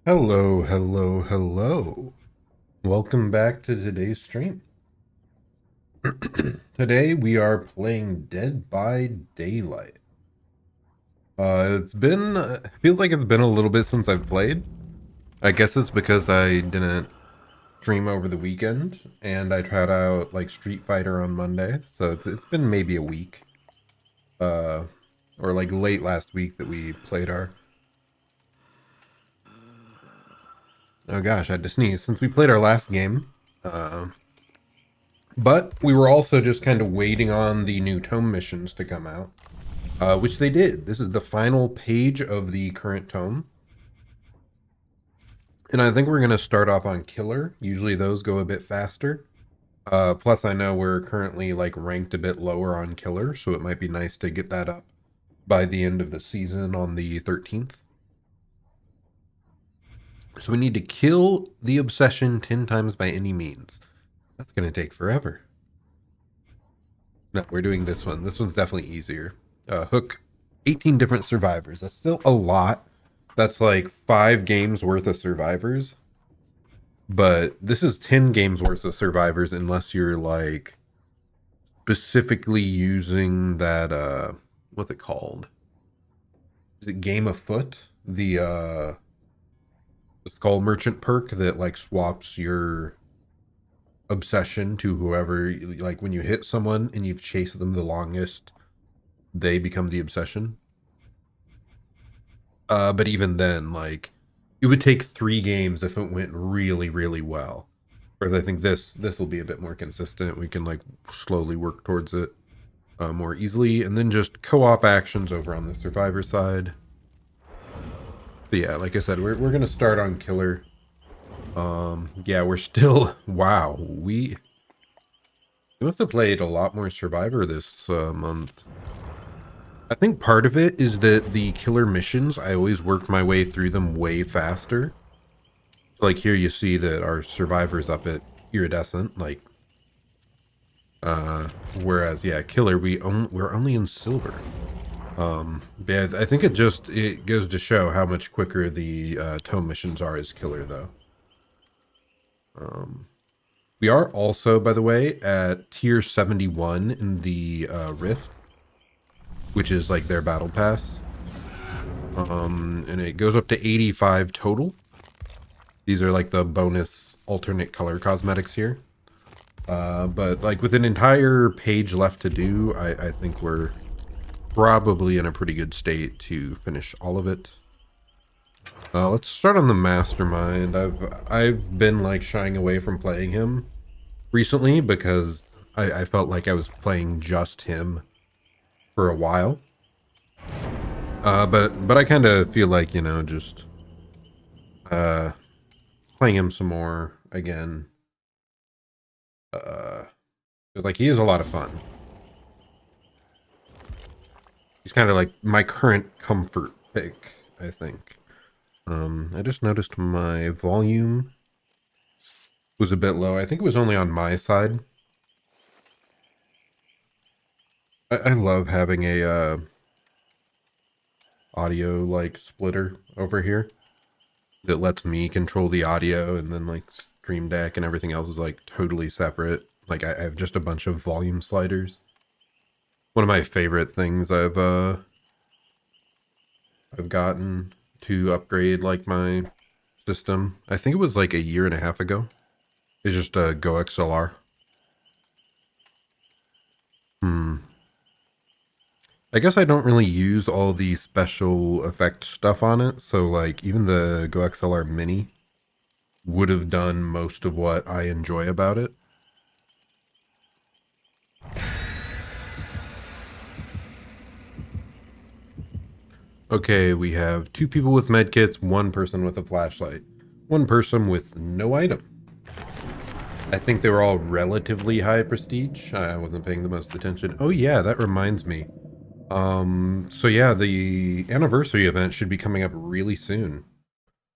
Hello, hello, hello. Welcome back to today's stream. Today we are playing Dead by Daylight. It's been feels like it's been a little bit since I've played. I guess it's because I didn't stream over the weekend and I tried out like Street Fighter on Monday, so it's been maybe a week. Uh or like late last week that we played our. Oh gosh, I had to sneeze since we played our last game. But we were also just kind of waiting on the new Tome missions to come out, which they did. This is the final page of the current Tome. And I think we're going to start off on Killer. Usually those go a bit faster. Plus, I know we're currently like ranked a bit lower on Killer, so it might be nice to get that up by the end of the season on the 13th. So we need to kill the obsession 10 times by any means. That's going to take forever. No, we're doing this one. This one's definitely easier. Hook 18 different survivors. That's still a lot. That's like 5 games worth of survivors. But this is 10 games worth of survivors unless you're like specifically using that what's it called? Is it Game Afoot? The Skull Merchant perk that like swaps your obsession to whoever, like when you hit someone and you've chased them the longest, they become the obsession. But even then, like, it would take 3 games if it went really, really well. Whereas I think this will be a bit more consistent. We can like slowly work towards it more easily, and then just co-op actions over on the survivor side. But yeah, like I said, we're gonna start on Killer. Yeah, we're still wow. We must have played a lot more Survivor this month. I think part of it is that the killer missions, I always work my way through them way faster. Like here you see that our survivor's up at iridescent, like whereas yeah, killer we're only in silver. Yeah, I think it goes to show how much quicker the Tome missions are as killer though. We are also, by the way, at tier 71 in the Rift, which is like their battle pass. And it goes up to 85 total. These are like the bonus alternate color cosmetics here. But like with an entire page left to do, I think we're probably in a pretty good state to finish all of it. Let's start on the Mastermind. I've been like shying away from playing him recently because I felt like I was playing just him for a while. But I kind of feel like, you know, just playing him some more again. Like he is a lot of fun. He's kind of like my current comfort pick, I think. I just noticed my volume was a bit low. I think it was only on my side. I love having a audio like splitter over here that lets me control the audio, and then like Stream Deck and everything else is like totally separate. Like I have just a bunch of volume sliders. One of my favorite things I've gotten to upgrade like my system. I think it was like a year and a half ago. It's just a Go XLR. I guess I don't really use all the special effect stuff on it, so like even the Go XLR Mini would have done most of what I enjoy about it. Okay, we have 2 people with medkits, 1 person with a flashlight, 1 person with no item. I think they were all relatively high prestige. I wasn't paying the most attention. Oh yeah, that reminds me. So yeah, the anniversary event should be coming up really soon.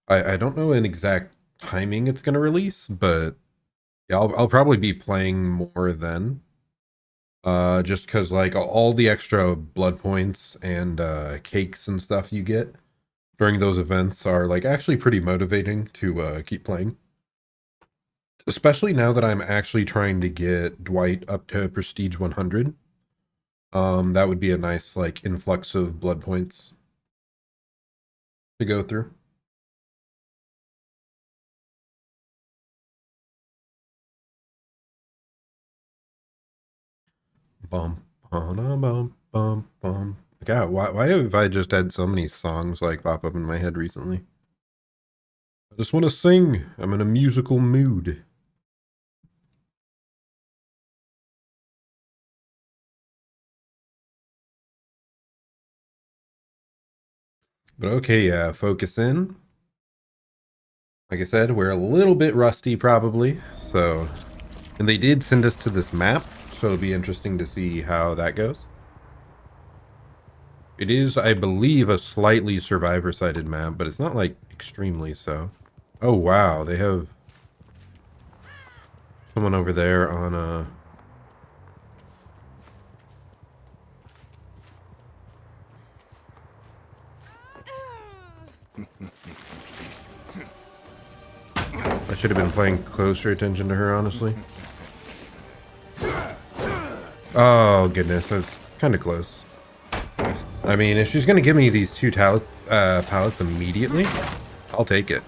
I don't know an exact timing it's going to release, but yeah, I'll probably be playing more then. Just because like all the extra blood points and cakes and stuff you get during those events are like actually pretty motivating to keep playing. Especially now that I'm actually trying to get Dwight up to Prestige 100. That would be a nice like influx of blood points to go through. Bum, bum, bum, bum, bum. God, why have I just had so many songs like pop up in my head recently? I just want to sing. I'm in a musical mood. But okay, yeah, focus in. Like I said, we're a little bit rusty probably, so... And they did send us to this map, so it'll be interesting to see how that goes. It is, I believe, a slightly survivor-sided map, but it's not, like, extremely so. Oh, wow, they have someone over there on a... I should have been paying closer attention to her, honestly. Oh, goodness, that's kind of close. I mean, if she's going to give me these two pallets immediately, I'll take it.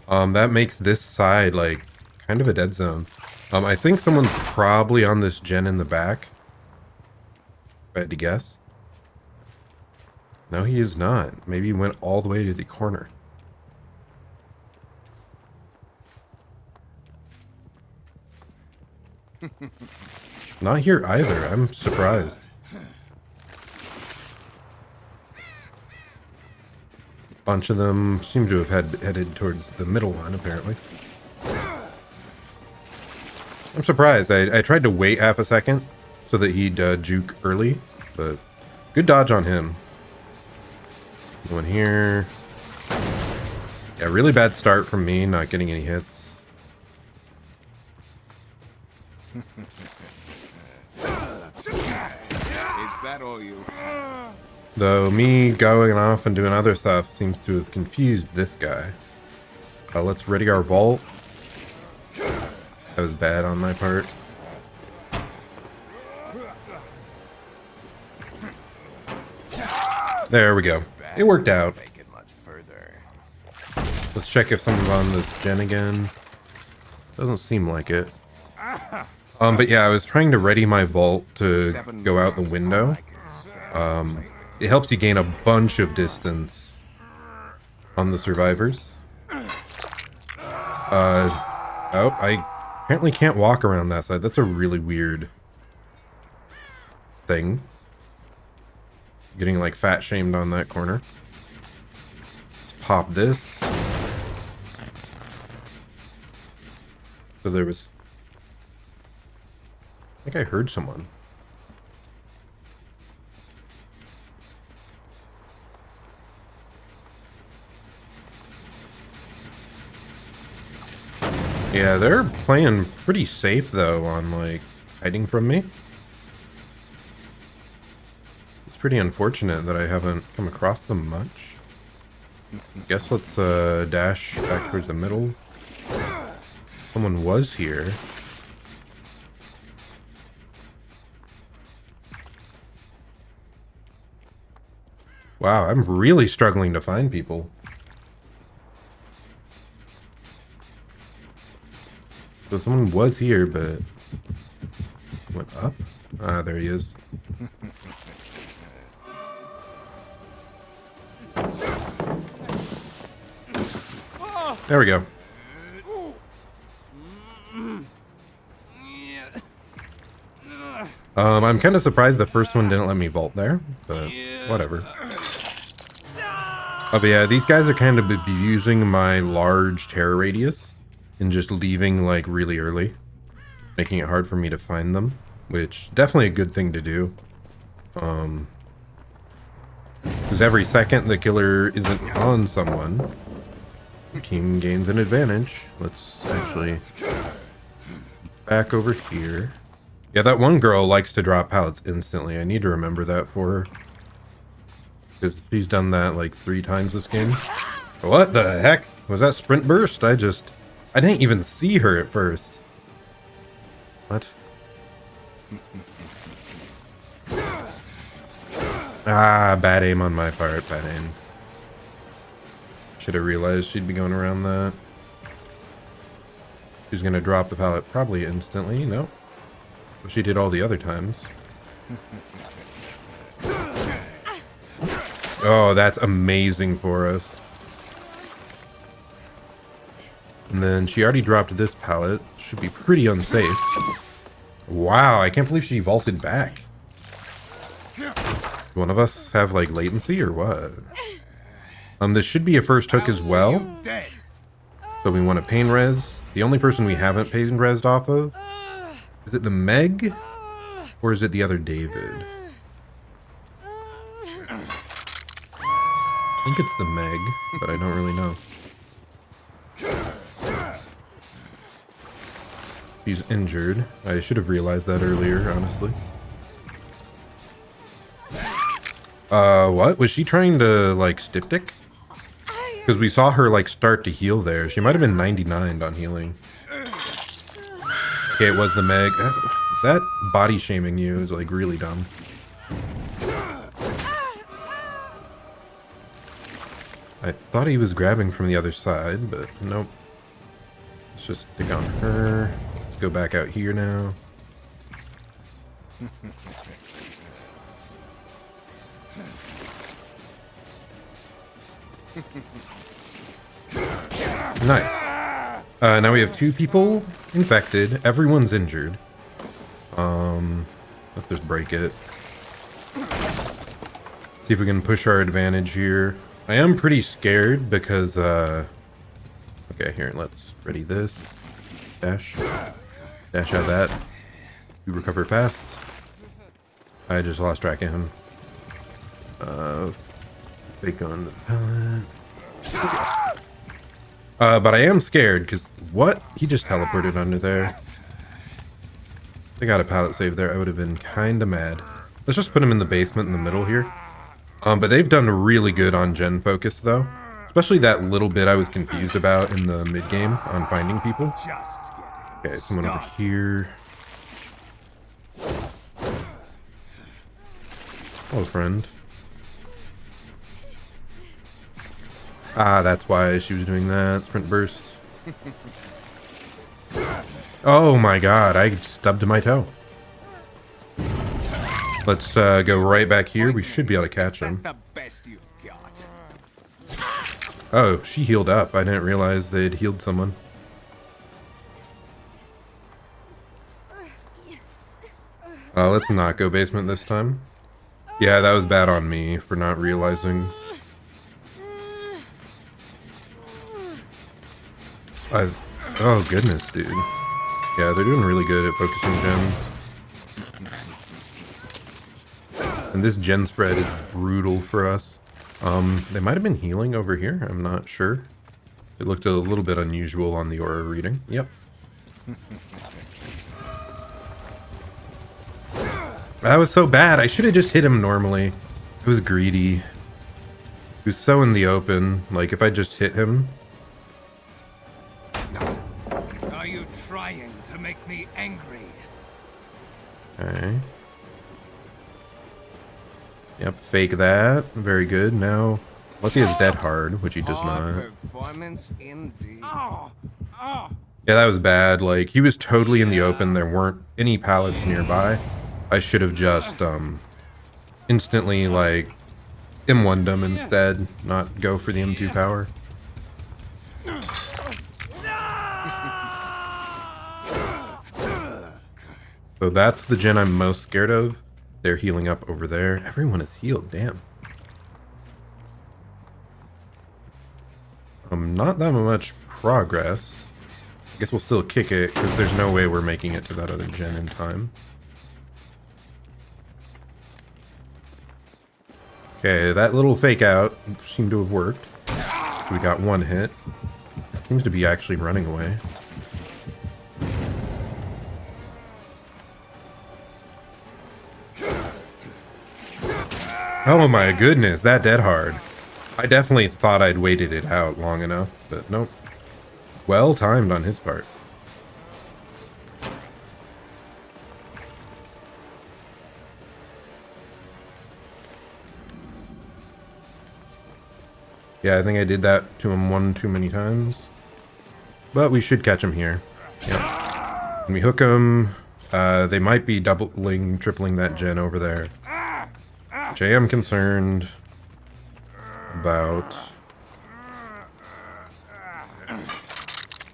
That makes this side, like, kind of a dead zone. I think someone's probably on this gen in the back. If I had to guess. No, he is not. Maybe he went all the way to the corner. Not here either. I'm surprised. Bunch of them seem to have headed towards the middle one, apparently. I'm surprised. I tried to wait half a second so that he'd juke early, but good dodge on him. One here. Yeah, really bad start from me, not getting any hits. Is that all you? Though me going off and doing other stuff seems to have confused this guy. Let's ready our vault. That was bad on my part. There we go. It worked out. Let's check if someone's on this gen again. Doesn't seem like it. But yeah, I was trying to ready my vault to go out the window. It helps you gain a bunch of distance on the survivors. Oh, I apparently can't walk around that side. That's a really weird thing. Getting like fat shamed on that corner. Let's pop this. So there was... I think I heard someone. Yeah, they're playing pretty safe though on like hiding from me. It's pretty unfortunate that I haven't come across them much. Guess let's dash back towards the middle. Someone was here. Wow, I'm really struggling to find people. So someone was here, but went up? Ah, there he is. There we go. I'm kind of surprised the first one didn't let me vault there, but whatever. Oh, but yeah, these guys are kind of abusing my large terror radius and just leaving like really early, making it hard for me to find them, which definitely a good thing to do. Because every second the killer isn't on someone, the team gains an advantage. Let's actually back over here. Yeah, that one girl likes to drop pallets instantly. I need to remember that for her. Because she's done that like 3 times this game. What the heck? Was that sprint burst? I didn't even see her at first. What? Ah, bad aim on my part, bad aim. Should have realized she'd be going around that. She's gonna drop the pallet probably instantly, no? But she did all the other times. Oh, that's amazing for us. And then she already dropped this pallet. Should be pretty unsafe. Wow, I can't believe she vaulted back. One of us have like latency or what? This should be a first hook as well. So we want to pain res. The only person we haven't pain resed off of, is it the Meg? Or is it the other David? I think it's the Meg, but I don't really know. She's injured. I should have realized that earlier, honestly. What? Was she trying to, like, styptic? Because we saw her, like, start to heal there. She might have been 99 on healing. Okay, it was the Meg. That body shaming you is, like, really dumb. I thought he was grabbing from the other side, but nope. Let's just stick on her. Let's go back out here now. Nice. Now we have 2 people infected. Everyone's injured. Let's just break it. See if we can push our advantage here. I am pretty scared because, okay, here, let's ready this. Dash. Dash out that. We recover fast. I just lost track of him. Fake on the pallet. But I am scared because what? He just teleported under there. They got a pallet save there. I would have been kind of mad. Let's just put him in the basement in the middle here. But they've done really good on gen focus though. Especially that little bit I was confused about in the mid game on finding people. Okay, someone over here. Hello, friend. Ah, that's why she was doing that. Sprint burst. Oh my god, I stubbed my toe. Let's go right back here. We should be able to catch him. Oh, she healed up. I didn't realize they'd healed someone. Let's not go basement this time. Yeah, that was bad on me for not realizing. Oh goodness, dude. Yeah, they're doing really good at focusing gens. And this gen spread is brutal for us. They might have been healing over here. I'm not sure. It looked a little bit unusual on the aura reading. Yep. That was so bad. I should have just hit him normally. It was greedy. He was so in the open. Like, if I just hit him... Are you trying to make me angry? Okay. Yep, fake that. Very good. Now, unless he has dead hard, which he does not. Performance indeed. Yeah, that was bad. Like, he was totally in the open. There weren't any pallets nearby. I should have just, instantly, like, M1'd him instead, not go for the M2 power. So that's the gen I'm most scared of. They're healing up over there. Everyone is healed, damn. Not that much progress. I guess we'll still kick it, because there's no way we're making it to that other gen in time. Okay, that little fake out seemed to have worked. So we got 1 hit. Seems to be actually running away. Oh my goodness, that dead hard. I definitely thought I'd waited it out long enough, but nope. Well timed on his part. Yeah, I think I did that to him one too many times. But we should catch him here. Yep. When we hook him, they might be doubling, tripling that gen over there. Which I am concerned about. I'm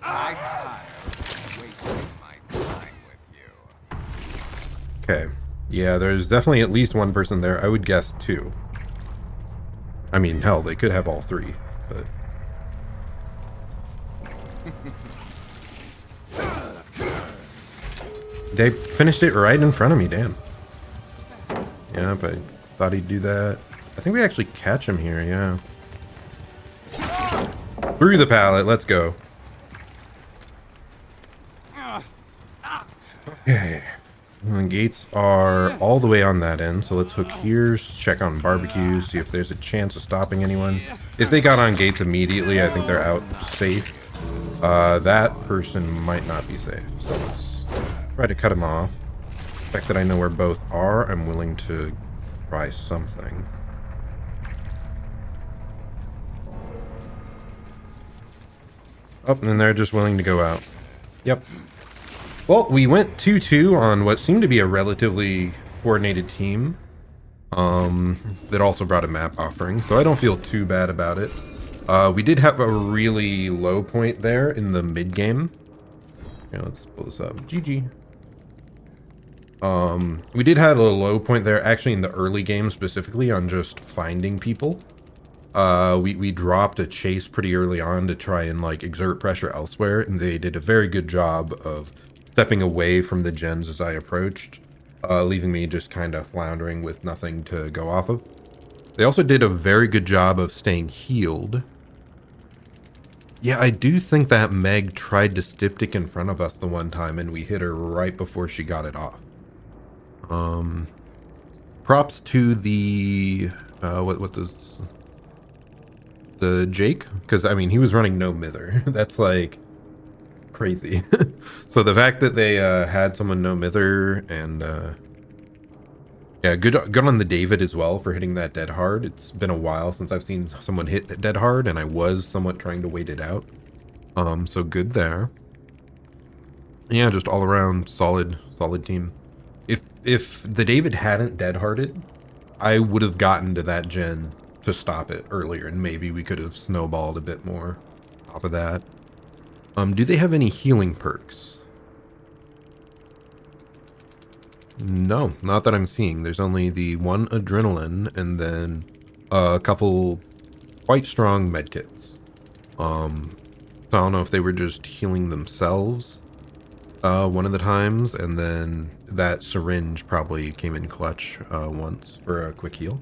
tired of wasting my time with you. Okay. Yeah, there's definitely at least one person there. I would guess two. I mean, hell, they could have all three, but... They finished it right in front of me, damn. Yeah, but I thought he'd do that. I think we actually catch him here, yeah. Through the pallet, let's go. Okay. And the gates are all the way on that end, so let's hook here, check on barbecues, see if there's a chance of stopping anyone. If they got on gates immediately, I think they're out safe. That person might not be safe, so let's try to cut him off. The fact that I know where both are, I'm willing to try something. Oh, and they're just willing to go out. Yep. Well, we went 2-2 on what seemed to be a relatively coordinated team. That also brought a map offering, so I don't feel too bad about it. We did have a really low point there in the mid game. Yeah, let's pull this up. GG. We did have a low point there, actually in the early game specifically, on just finding people. We dropped a chase pretty early on to try and like exert pressure elsewhere, and they did a very good job of stepping away from the gens as I approached, leaving me just kind of floundering with nothing to go off of. They also did a very good job of staying healed. Yeah, I do think that Meg tried to styptic in front of us the one time, and we hit her right before she got it off. Props to the what does the Jake, because I mean he was running no mither. That's like crazy. So the fact that they had someone no mither, and yeah, good on the David as well for hitting that dead hard. It's been a while since I've seen someone hit dead hard, and I was somewhat trying to wait it out. So good there. Yeah, just all around solid team. If the David hadn't dead hearted, I would have gotten to that gen to stop it earlier, and maybe we could have snowballed a bit more off of that. Do they have any healing perks? No, not that I'm seeing. There's only the one adrenaline and then a couple quite strong medkits. So I don't know if they were just healing themselves one of the times, and then that syringe probably came in clutch once for a quick heal.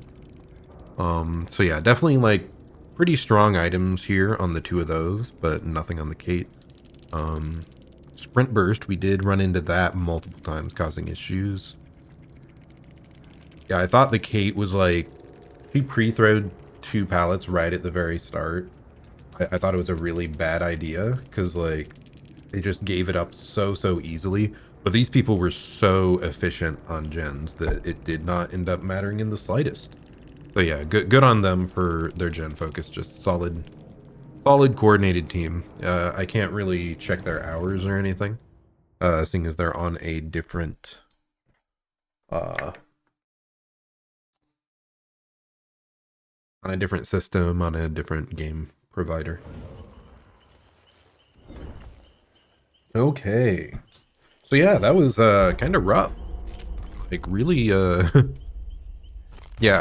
So yeah, definitely like pretty strong items here on the two of those, but nothing on the Kate. Sprint burst, we did run into that multiple times, causing issues. Yeah, I thought the Kate was like, she pre-throwed 2 pallets right at the very start. I thought it was a really bad idea, because like they just gave it up so easily. But these people were so efficient on gens that it did not end up mattering in the slightest. So yeah, good on them for their gen focus. Just solid coordinated team. I can't really check their hours or anything, seeing as they're on a different system, on a different game provider. Okay, so yeah, that was kind of rough. Like really, yeah,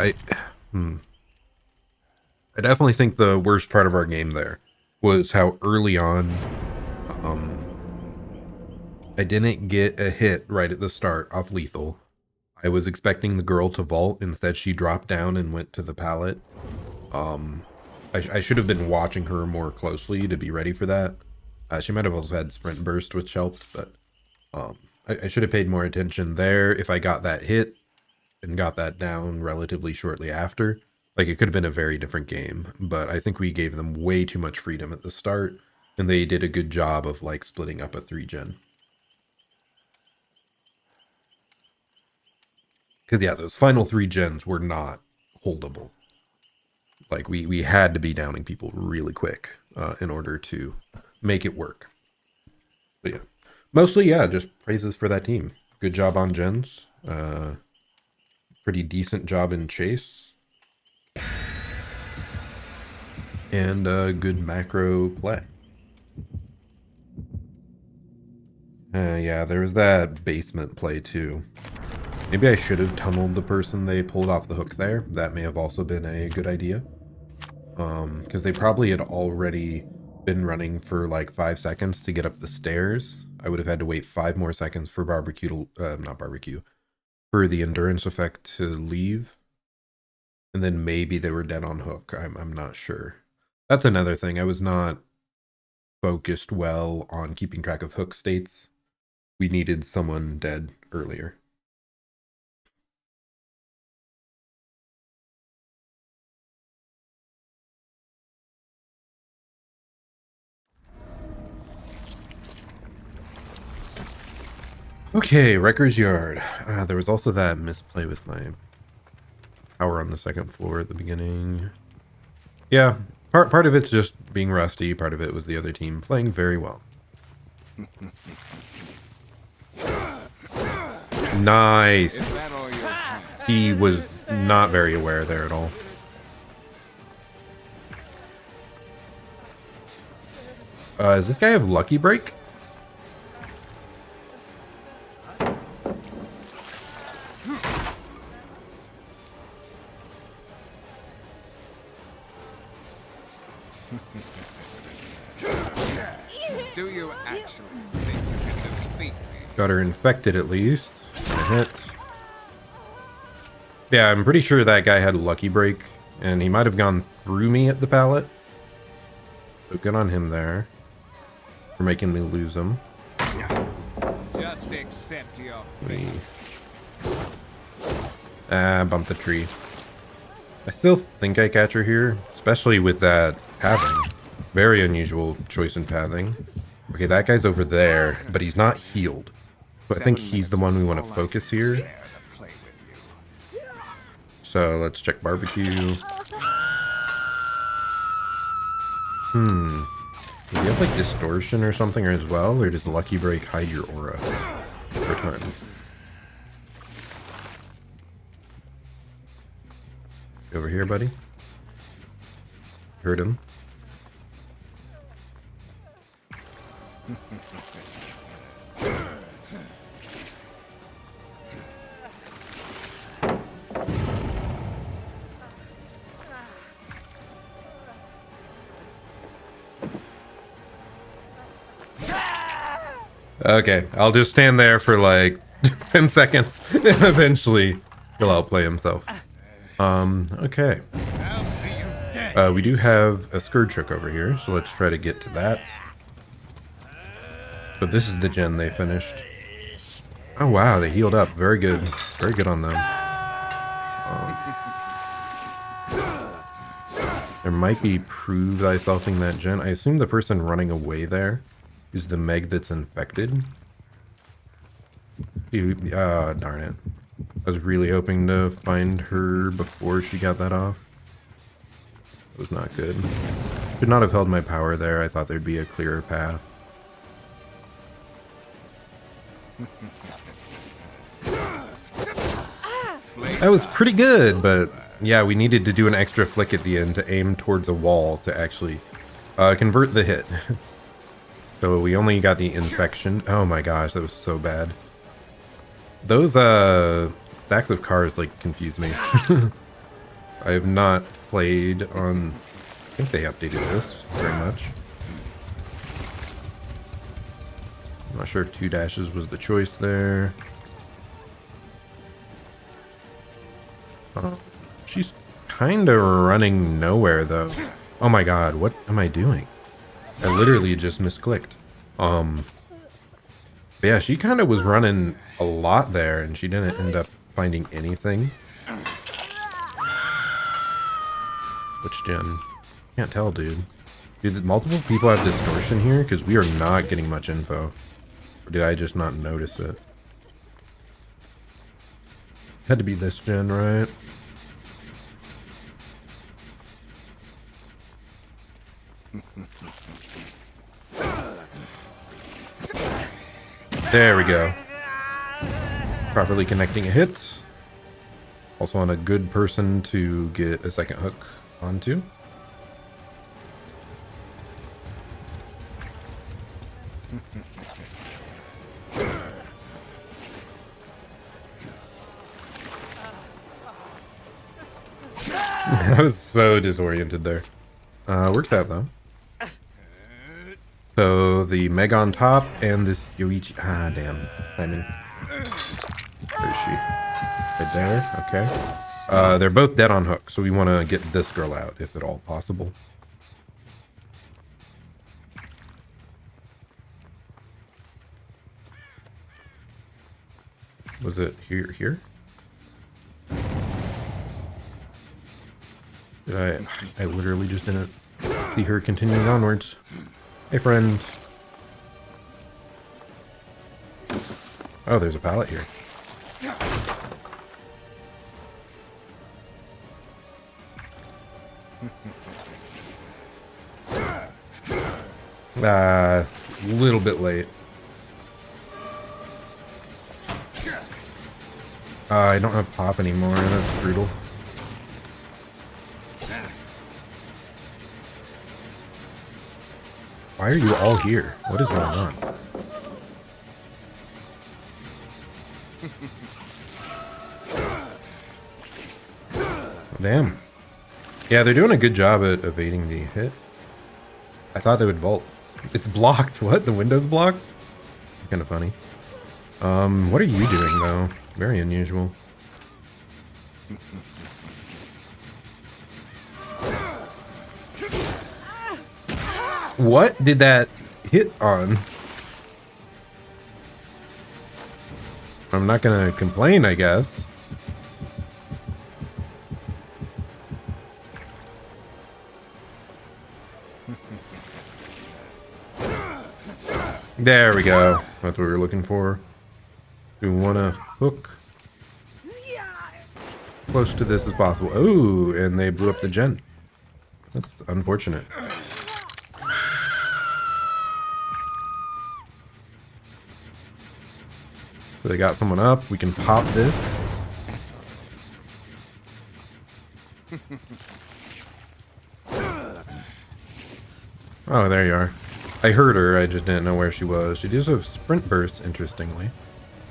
I definitely think the worst part of our game there was how early on I didn't get a hit right at the start off lethal. I was expecting the girl to vault. Instead, she dropped down and went to the pallet. I should have been watching her more closely to be ready for that. She might have also had sprint burst, which helped, but I should have paid more attention there. If I got that hit, and got that down relatively shortly after, like it could have been a very different game. But I think we gave them way too much freedom at the start, and they did a good job of like splitting up a 3-gen. Because yeah, those final 3 gens were not holdable. Like we had to be downing people really quick in order to make it work. But yeah, mostly yeah, just praises for that team. Good job on gens. Pretty decent job in chase. And good macro play. Yeah, there was that basement play too. Maybe I should have tunneled the person they pulled off the hook there. That may have also been a good idea. Because they probably had already been running for like 5 seconds to get up the stairs. I would have had to wait 5 more seconds for for the endurance effect to leave. And then maybe they were dead on hook. I'm not sure. That's another thing. I was not focused well on keeping track of hook states. We needed someone dead earlier. Okay, Wrecker's Yard. There was also that misplay with my power on the second floor at the beginning. Yeah, part of it's just being rusty. Part of it was the other team playing very well. Nice. He was not very aware there at all. Does this guy have Lucky Break? Do you actually think you can defeat me? Got her infected at least. A hit. Yeah, I'm pretty sure that guy had Lucky Break, and he might have gone through me at the pallet. So good on him there for making me lose him. Just accept your fate. Bump the tree. I still think I catch her here, especially with that pathing. Very unusual choice in pathing. Okay, that guy's over there, but he's not healed. So I think he's the one we want to focus here. So let's check barbecue. Do you have like distortion or something as well, or does Lucky Break hide your aura over time? Over here, buddy. Heard him. Okay, I'll just stand there for like 10 seconds and eventually he'll outplay himself. Okay. We do have a Scourge Hook over here, so let's try to get to that. So this is the gen they finished. Oh wow, they healed up. Very good. Very good on them. There might be prove thyselfing that gen. I assume the person running away there is the Meg that's infected. Darn it. I was really hoping to find her before she got that off. It was not good. Should not have held my power there. I thought there'd be a clearer path. That was pretty good, but yeah, we needed to do an extra flick at the end to aim towards a wall to actually convert the hit. So we only got the infection. Oh my gosh, that was so bad. Those stacks of cars like confuse me. I have not played on... I think they updated this very much. I'm not sure if 2 dashes was the choice there. She's kind of running nowhere though. Oh my god, what am I doing? I literally just misclicked. But yeah, she kind of was running a lot there and she didn't end up finding anything. Which gen? Can't tell, dude. Dude, multiple people have distortion here because we are not getting much info. Or did I just not notice it? Had to be this gen, right? There we go. Properly connecting a hit. Also on a good person to get a second hook onto. I was so disoriented there. Works out though. So the Meg on top and this Yoichi. Ah, damn. I mean, where is she? Right there. Okay. They're both dead on hook, so we want to get this girl out if at all possible. Was it here? Here? Did I literally just didn't see her continuing onwards. Hey, friend. Oh, there's a pallet here. A little bit late. I don't have pop anymore. That's brutal. Why are you all here? What is going on? Damn. Yeah, they're doing a good job at evading the hit. I thought they would vault. It's blocked. What? The window's blocked? Kind of funny. What are you doing though? Very unusual. What did that hit on? I'm not gonna complain, I guess. There we go. That's what we were looking for. We want to hook close to this as possible. Oh, and they blew up the gen. That's unfortunate. So they got someone up. We can pop this. Oh, there you are. I heard her. I just didn't know where she was. She does have sprint bursts, interestingly.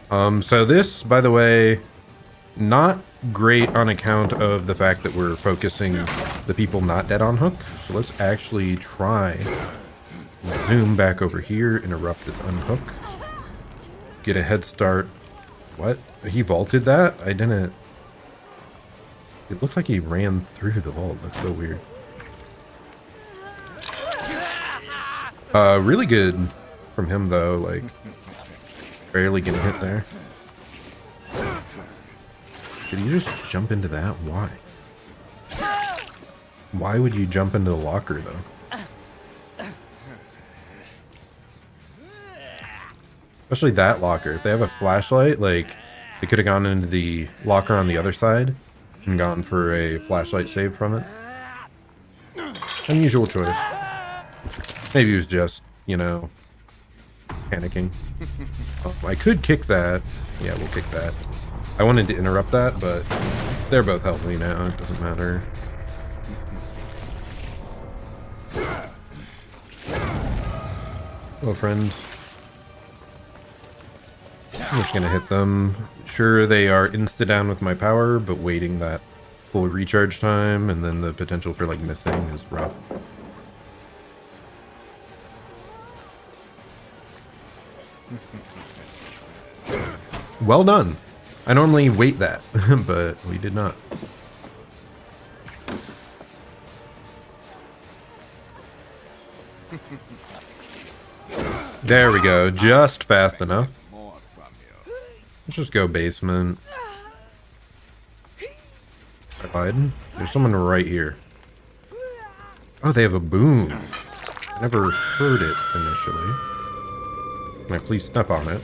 So this, by the way, not great on account of the fact that we're focusing the people not dead on hook. So let's actually try zoom back over here, interrupt this unhook, get a head start. What? He vaulted that? I didn't. It looked like he ran through the vault. That's so weird. Really good from him though, like barely getting hit there. Did you just jump into that? Why? Why would you jump into the locker though? Especially that locker. If they have a flashlight, like they could have gone into the locker on the other side and gone for a flashlight save from it. Unusual choice. Maybe he was just, you know, panicking. Oh, I could kick that. Yeah, we'll kick that. I wanted to interrupt that, but they're both helping me now. It doesn't matter. Hello, friend. I'm just gonna hit them. Sure, they are insta-down with my power, but waiting that full recharge time and then the potential for, like, missing is rough. Well done. I normally wait that, but we did not. There we go. Just fast enough. Let's just go basement. I lied. There's someone right here. Oh, they have a boon. I never heard it initially. Can I please step on it?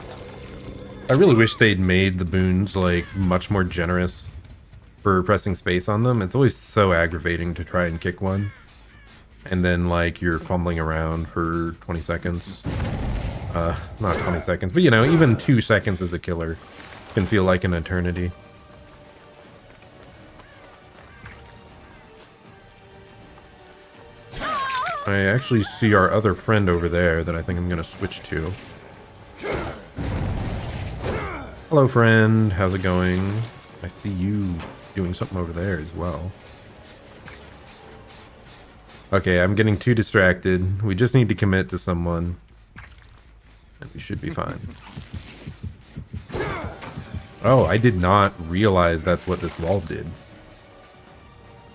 I really wish they'd made the boons, like, much more generous for pressing space on them. It's always so aggravating to try and kick one. And then, like, you're fumbling around for 20 seconds. Not 20 seconds, but, you know, even 2 seconds as a killer can feel like an eternity. I actually see our other friend over there that I think I'm going to switch to. Hello, friend. How's it going? I see you doing something over there as well. Okay, I'm getting too distracted. We just need to commit to someone. And we should be fine. Oh, I did not realize that's what this wall did.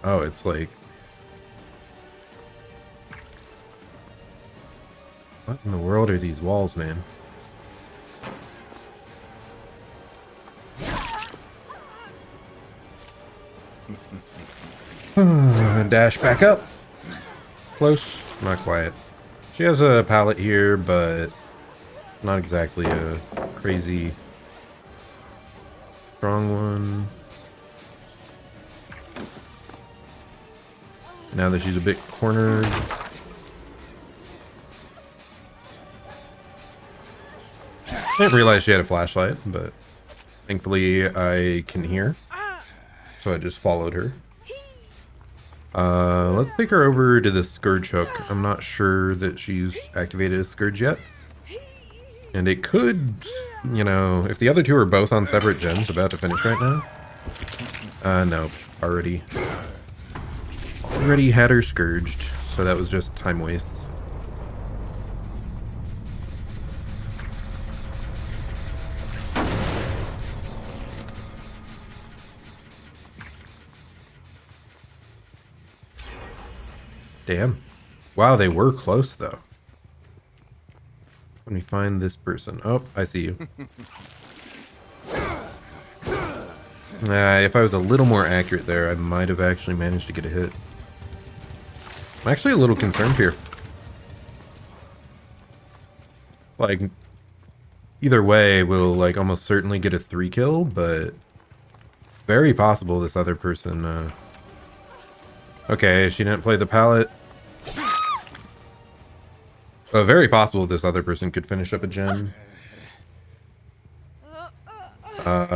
Oh, it's like... What in the world are these walls, man? Dash back up. Close, not quite. She has a pallet here, but not exactly a crazy strong one. Now that she's a bit cornered. I didn't realize she had a flashlight, but thankfully I can hear. So I just followed her. Let's take her over to the Scourge Hook. I'm not sure that she's activated a Scourge yet. And it could, you know, if the other two are both on separate gens about to finish right now. No, already had her Scourged, so that was just time waste. Damn. Wow, they were close, though. Let me find this person. Oh, I see you. If I was a little more accurate there, I might have actually managed to get a hit. I'm actually a little concerned here. Like, either way, we'll, like, almost certainly get a 3 kill, but very possible this other person, Okay, she didn't play the pallet. Very possible this other person could finish up a gem.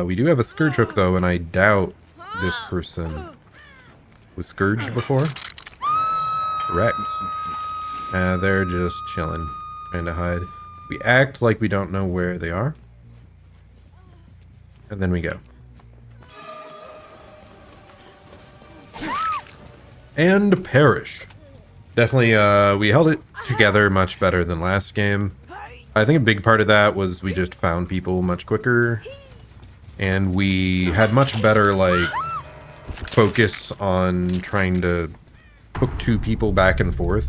We do have a Scourge Hook, though, and I doubt this person was Scourged before. Correct. They're just chilling, trying to hide. We act like we don't know where they are. And then we go. And perish. Definitely, we held it together much better than last game. I think a big part of that was we just found people much quicker. And we had much better, like, focus on trying to hook 2 people back and forth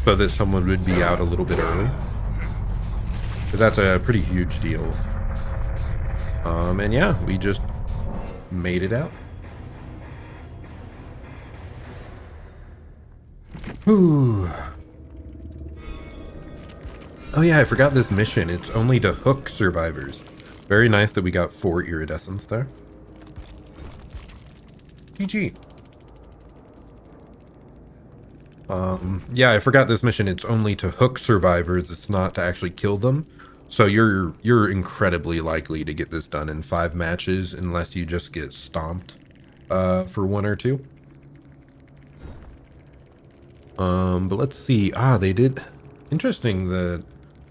so that someone would be out a little bit early. Because that's a pretty huge deal. And yeah, we just made it out. Whew. Oh yeah, I forgot this mission. It's only to hook survivors. Very nice that we got 4 iridescents there. GG. Yeah, I forgot this mission. It's only to hook survivors. It's not to actually kill them. So you're incredibly likely to get this done in 5 matches unless you just get stomped for 1 or 2. But let's see. They did. Interesting that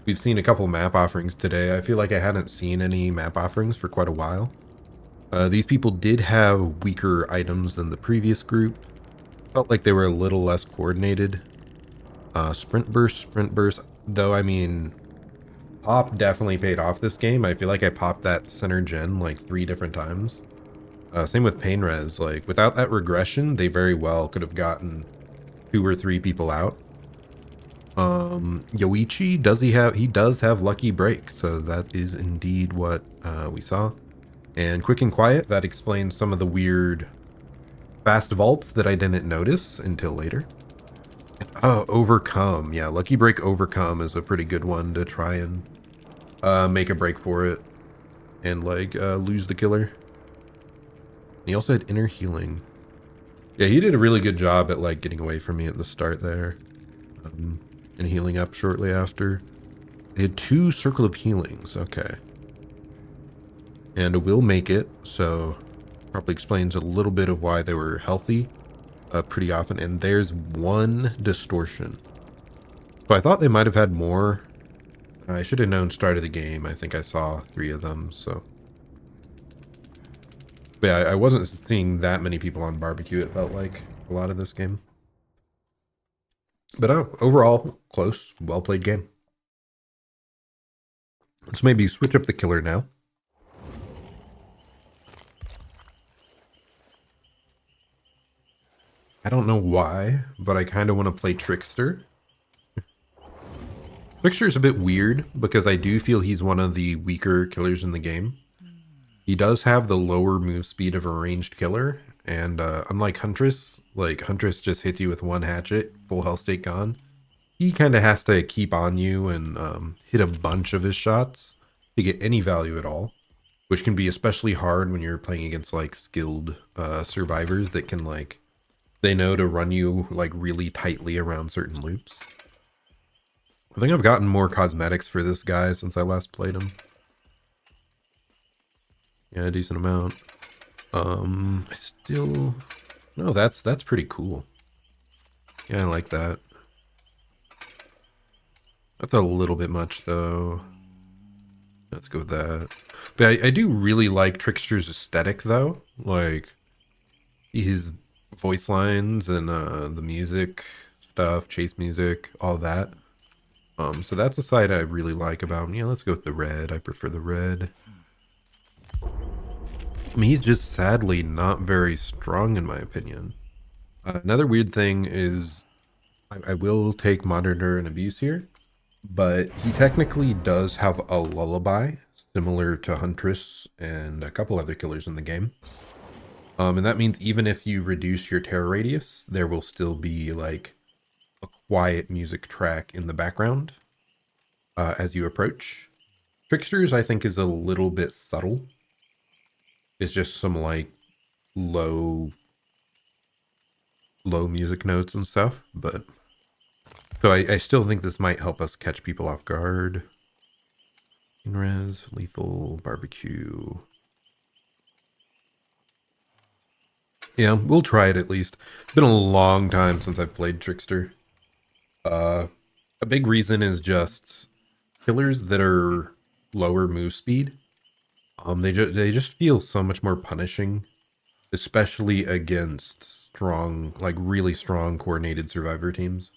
we've seen a couple map offerings today. I feel like I hadn't seen any map offerings for quite a while. These people did have weaker items than the previous group. Felt like they were a little less coordinated. Sprint burst. Though, I mean, pop definitely paid off this game. I feel like I popped that center gen like 3 different times. Same with pain res. Like, without that regression, they very well could have gotten 2 or 3 people out. Yoichi, he does have lucky break, so that is indeed what we saw. And quick and quiet, that explains some of the weird fast vaults that I didn't notice until later. Oh, overcome. Yeah, lucky break overcome is a pretty good one to try and make a break for it and like lose the killer. He also had inner healing. Yeah, he did a really good job at like getting away from me at the start there, and healing up shortly after. They had 2 circle of healings. Okay, and will make it, so probably explains a little bit of why they were healthy pretty often. And there's 1 distortion. So I thought they might have had more. I should have known start of the game. I think I saw 3 of them. So, but yeah, I wasn't seeing that many people on barbecue. It felt like a lot of this game. But overall, close, well played game. Let's maybe switch up the killer now. I don't know why, but I kind of want to play Trickster. Trickster is a bit weird because I do feel he's one of the weaker killers in the game. He does have the lower move speed of a ranged killer, and unlike Huntress, like Huntress just hits you with 1 hatchet, full health state gone. He kind of has to keep on you and hit a bunch of his shots to get any value at all, which can be especially hard when you're playing against like skilled survivors that can like, they know to run you like really tightly around certain loops. I think I've gotten more cosmetics for this guy since I last played him. Yeah, a decent amount. I still... No, that's pretty cool. Yeah, I like that. That's a little bit much, though. Let's go with that. But I do really like Trickster's aesthetic, though. Like, his voice lines and the music stuff, chase music, all that. So that's a side I really like about him. Yeah, let's go with the red. I prefer the red. I mean, he's just sadly not very strong in my opinion. Another weird thing is I will take Monitor and Abuse here, but he technically does have a lullaby similar to Huntress and a couple other killers in the game. And that means even if you reduce your terror radius, there will still be like a quiet music track in the background as you approach. Tricksters, I think, is a little bit subtle. It's just some like low music notes and stuff, but so I still think this might help us catch people off guard. Res, lethal, barbecue. Yeah, we'll try it at least. It's been a long time since I've played Trickster. A big reason is just killers that are lower move speed. They just feel so much more punishing, especially against strong, like really strong coordinated survivor teams.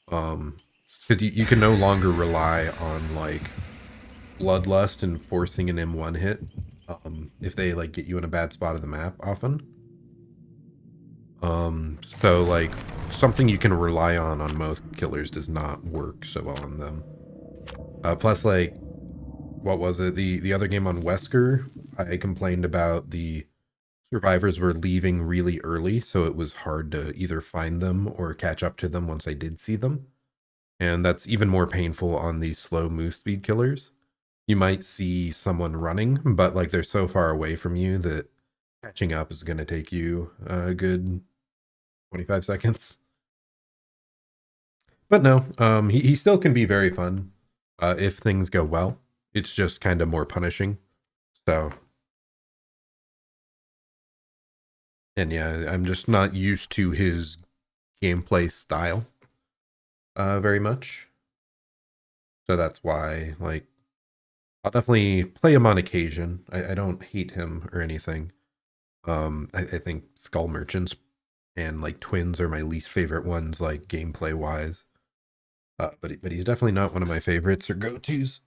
Because you can no longer rely on like bloodlust and forcing an M1 hit. If they like get you in a bad spot of the map often. So like something you can rely on most killers does not work so well on them. Plus like, what was it? The other game on Wesker, I complained about the survivors were leaving really early, so it was hard to either find them or catch up to them once I did see them. And that's even more painful on these slow move speed killers. You might see someone running, but like they're so far away from you that catching up is going to take you a good 25 seconds. But no, he still can be very fun if things go well. It's just kind of more punishing. So, and yeah, I'm just not used to his gameplay style very much. So that's why, like, I'll definitely play him on occasion. I don't hate him or anything. I think Skull Merchants and like Twins are my least favorite ones, like gameplay wise. But he's definitely not one of my favorites or go-tos.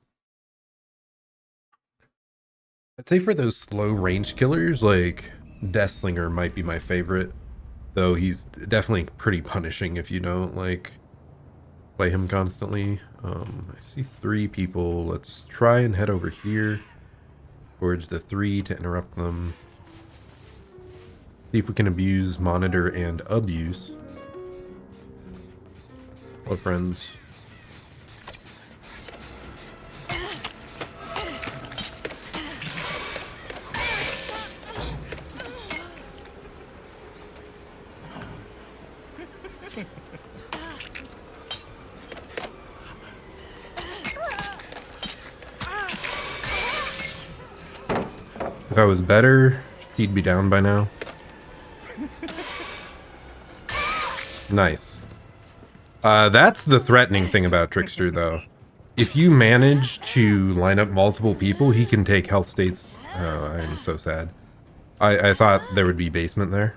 I'd say for those slow range killers, like Deathslinger might be my favorite, though he's definitely pretty punishing if you don't like play him constantly. I see 3 people. Let's try and head over here towards the 3 to interrupt them. See if we can abuse, monitor, and abuse. Hello, friends. If I was better, he'd be down by now. Nice. That's the threatening thing about Trickster, though. If you manage to line up multiple people, he can take health states. Oh, I'm so sad. I thought there would be basement there.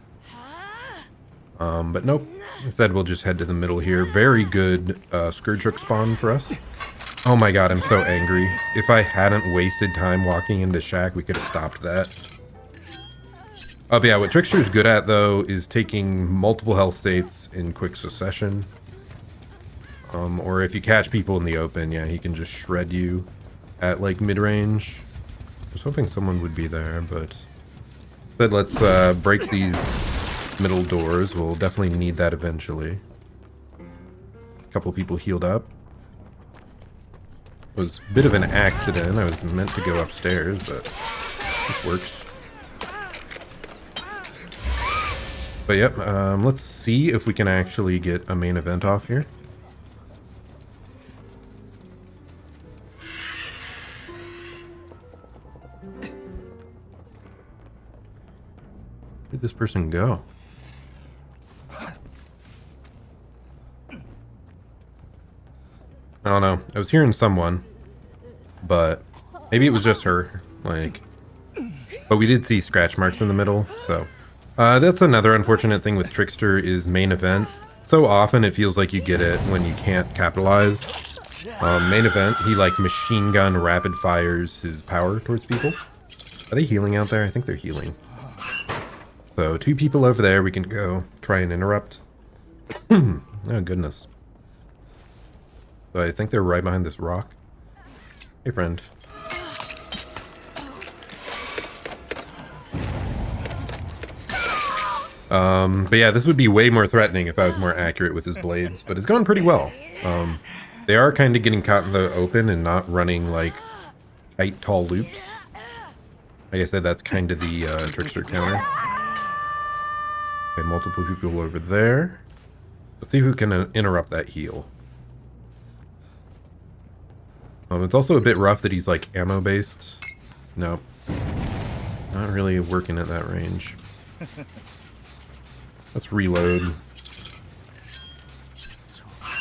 But nope. Instead, we'll just head to the middle here. Very good Scourge Hook spawn for us. Oh my god, I'm so angry. If I hadn't wasted time walking into Shack, we could have stopped that. Oh, but yeah, what Trickster's good at, though, is taking multiple health states in quick succession. Or if you catch people in the open, yeah, he can just shred you at, like, mid-range. I was hoping someone would be there, but... But let's break these middle doors. We'll definitely need that eventually. A couple people healed up. It was a bit of an accident. I was meant to go upstairs, but this works. But yep, let's see if we can actually get a main event off here. Where did this person go? I don't know. I was hearing someone, but maybe it was just her. Like, but we did see scratch marks in the middle, so that's another unfortunate thing with Trickster is main event. So often it feels like you get it when you can't capitalize. Main event, he like machine gun rapid fires his power towards people. Are they healing out there? I think they're healing. So 2 people over there, we can go try and interrupt. Oh goodness. So I think they're right behind this rock. Hey, friend. But yeah, this would be way more threatening if I was more accurate with his blades, but it's going pretty well. They are kind of getting caught in the open and not running, like, tight, tall loops. Like I said, that's kind of the Trickster counter. Okay, multiple people over there. Let's see who can interrupt that heal. It's also a bit rough that he's like ammo based. Nope. Not really working at that range. Let's reload.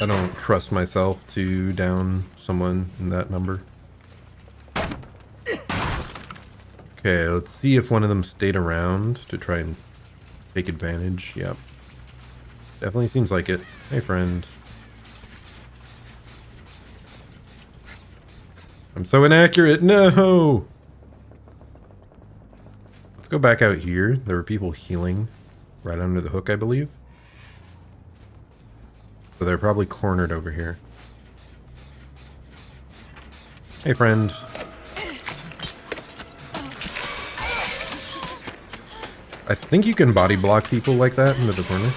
I don't trust myself to down someone in that number. Okay, let's see if one of them stayed around to try and take advantage. Yep. Definitely seems like it. Hey, friend. I'm so inaccurate. No! Let's go back out here. There were people healing right under the hook, I believe. So they're probably cornered over here. Hey, friend. I think you can body block people like that into the corner.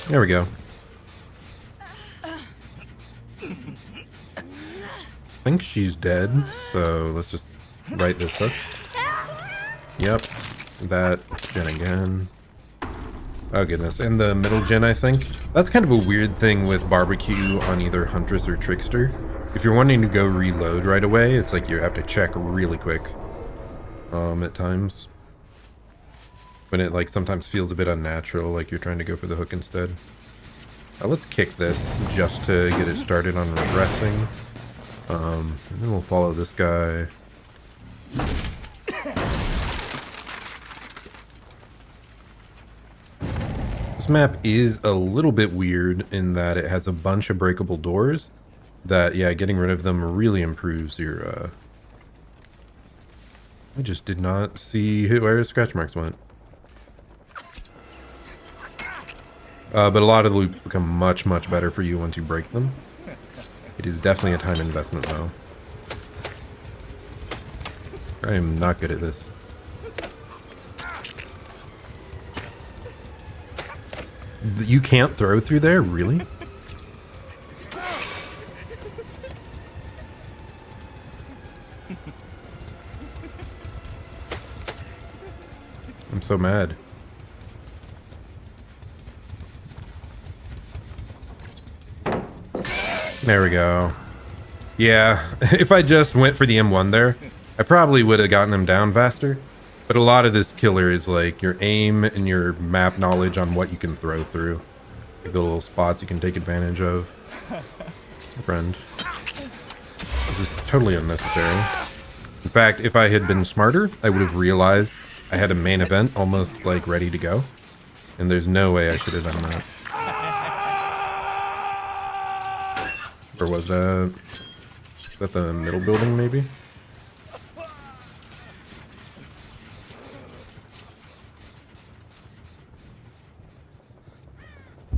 There we go. I think she's dead, so let's just right this hook. Yep, that gen again. Oh goodness, and the middle gen, I think. That's kind of a weird thing with barbecue on either Huntress or Trickster. If you're wanting to go reload right away, it's like you have to check really quick. At times. When it like sometimes feels a bit unnatural, like you're trying to go for the hook instead. Let's kick this just to get it started on regressing. And then we'll follow this guy. This map is a little bit weird in that it has a bunch of breakable doors that, yeah, getting rid of them really improves your, I just did not see where his scratch marks went. But a lot of the loops become much, much better for you once you break them. It is definitely a time investment, though. I am not good at this. You can't throw through there? Really? I'm so mad. There we go. Yeah, if I just went for the M1 there, I probably would have gotten him down faster. But a lot of this killer is like your aim and your map knowledge on what you can throw through. Like the little spots you can take advantage of. Friend. This is totally unnecessary. In fact, if I had been smarter, I would have realized I had a main event almost like ready to go. And there's no way I should have done that. Or was that... Is that the middle building, maybe?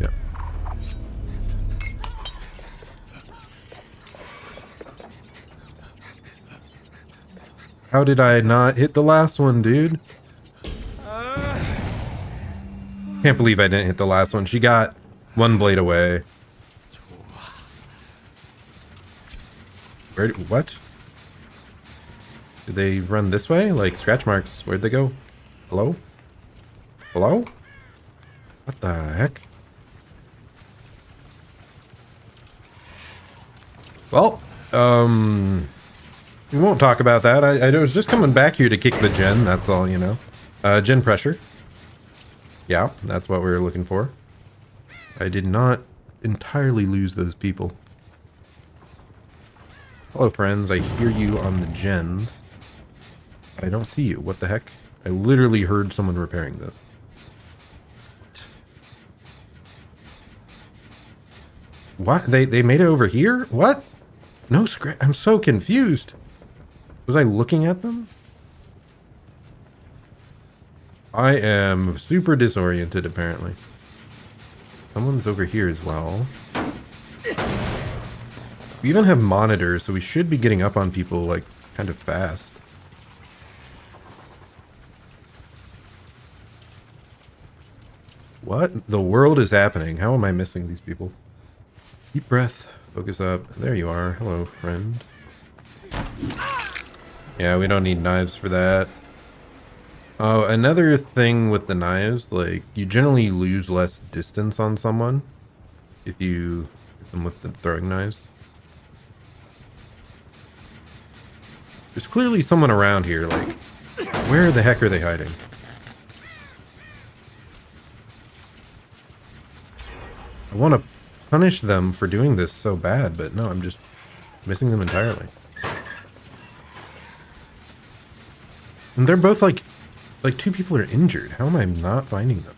Yeah. How did I not hit the last one, dude? Can't believe I didn't hit the last one. She got one blade away. What? Did they run this way? Like scratch marks. Where'd they go? Hello? Hello? What the heck? Well, we won't talk about that. I was just coming back here to kick the gen, that's all, you know. Gen pressure. Yeah, that's what we were looking for. I did not entirely lose those people. Hello, friends. I hear you on the gens. But I don't see you. What the heck? I literally heard someone repairing this. What? They made it over here? What? No scratch. I'm so confused. Was I looking at them? I am super disoriented, apparently. Someone's over here as well. We even have monitors, so we should be getting up on people, like, kind of fast. What the world is happening? How am I missing these people? Deep breath. Focus up. There you are. Hello, friend. Yeah, we don't need knives for that. Oh, another thing with the knives, like, you generally lose less distance on someone if you hit them with the throwing knives. There's clearly someone around here, like, where the heck are they hiding? I want to punish them for doing this so bad, but no, I'm just missing them entirely. And they're both like two people are injured. How am I not finding them?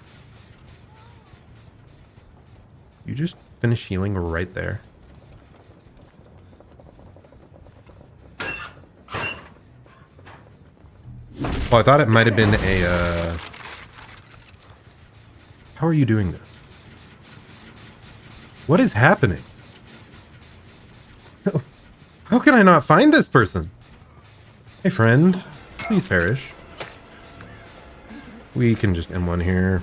You just finish healing right there. Oh, I thought it might have been a, How are you doing this? What is happening? How can I not find this person? Hey, friend. Please perish. We can just M1 here.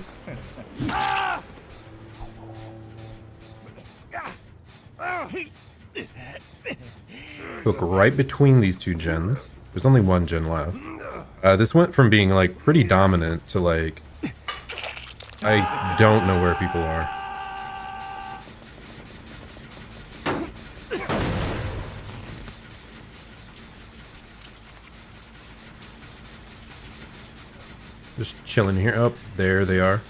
Look right between these two gens. There's only one gen left. This went from being like pretty dominant to like I don't know where people are. Just chilling here. Oh, there they are.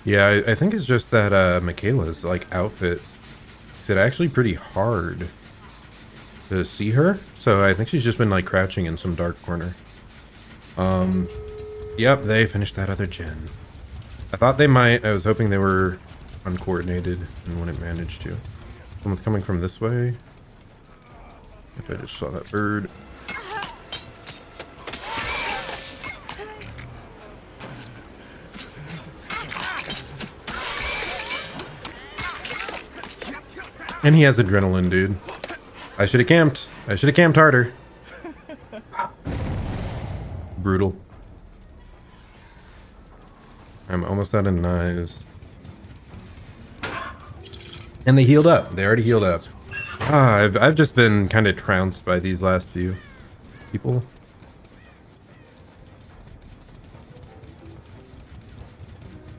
Yeah, I think it's just that Michaela's like outfit is it actually pretty hard to see her, so I think she's just been like crouching in some dark corner. Yep, they finished that other gen. I thought they might. I was hoping they were uncoordinated and wouldn't manage to. Someone's coming from this way. If I just saw that bird. And he has adrenaline, dude. I should have camped. I should have camped harder. Brutal. I'm almost out of knives. And they healed up. They already healed up. I've just been kind of trounced by these last few people.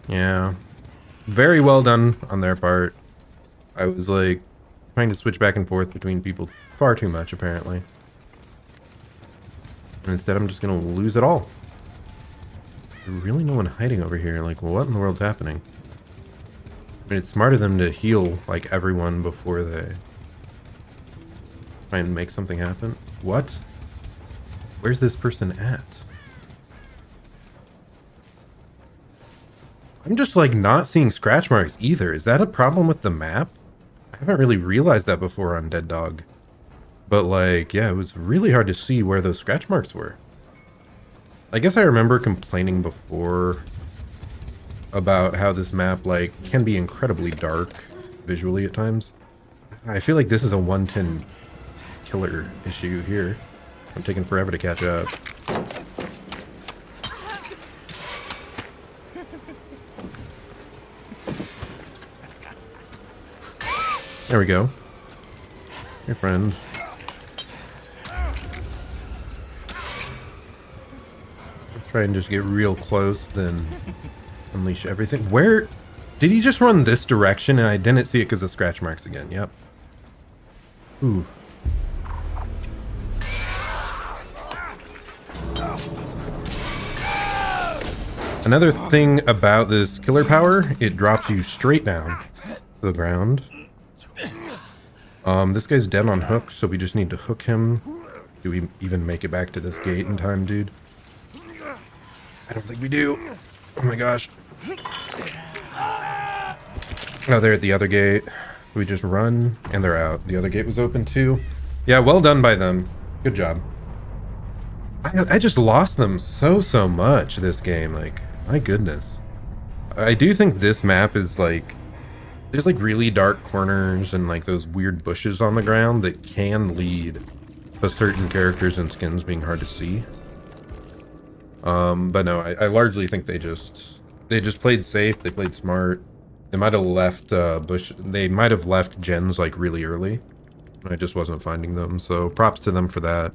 Yeah. Very well done on their part. I was like trying to switch back and forth between people far too much, apparently. And instead I'm just gonna lose it all. There's really no one hiding over here. Like, what in the world's happening? I mean, it's smart of them to heal, like, everyone before they try and make something happen. What? Where's this person at? I'm just, like, not seeing scratch marks either. Is that a problem with the map? I haven't really realized that before on Dead Dog. But, like, yeah, it was really hard to see where those scratch marks were. I guess I remember complaining before about how this map, like, can be incredibly dark visually at times. I feel like this is a 110 killer issue here. I'm taking forever to catch up. There we go. Hey, friend. Let's try and just get real close, then unleash everything. Where did he just run this direction and I didn't see it because of scratch marks again? Yep. Ooh. Another thing about this killer power, it drops you straight down to the ground. This guy's dead on hook, so we just need to hook him. Do we even make it back to this gate in time, dude? I don't think we do. Oh my gosh. Oh, they're at the other gate. We just run, and they're out. The other gate was open too. Yeah, well done by them. Good job. I just lost them so much this game. Like, my goodness. I do think this map is like... There's like really dark corners and like those weird bushes on the ground that can lead to certain characters and skins being hard to see. But no, I largely think they just played safe. They played smart. They might have left they might have left gens like really early. I just wasn't finding them, so props to them for that.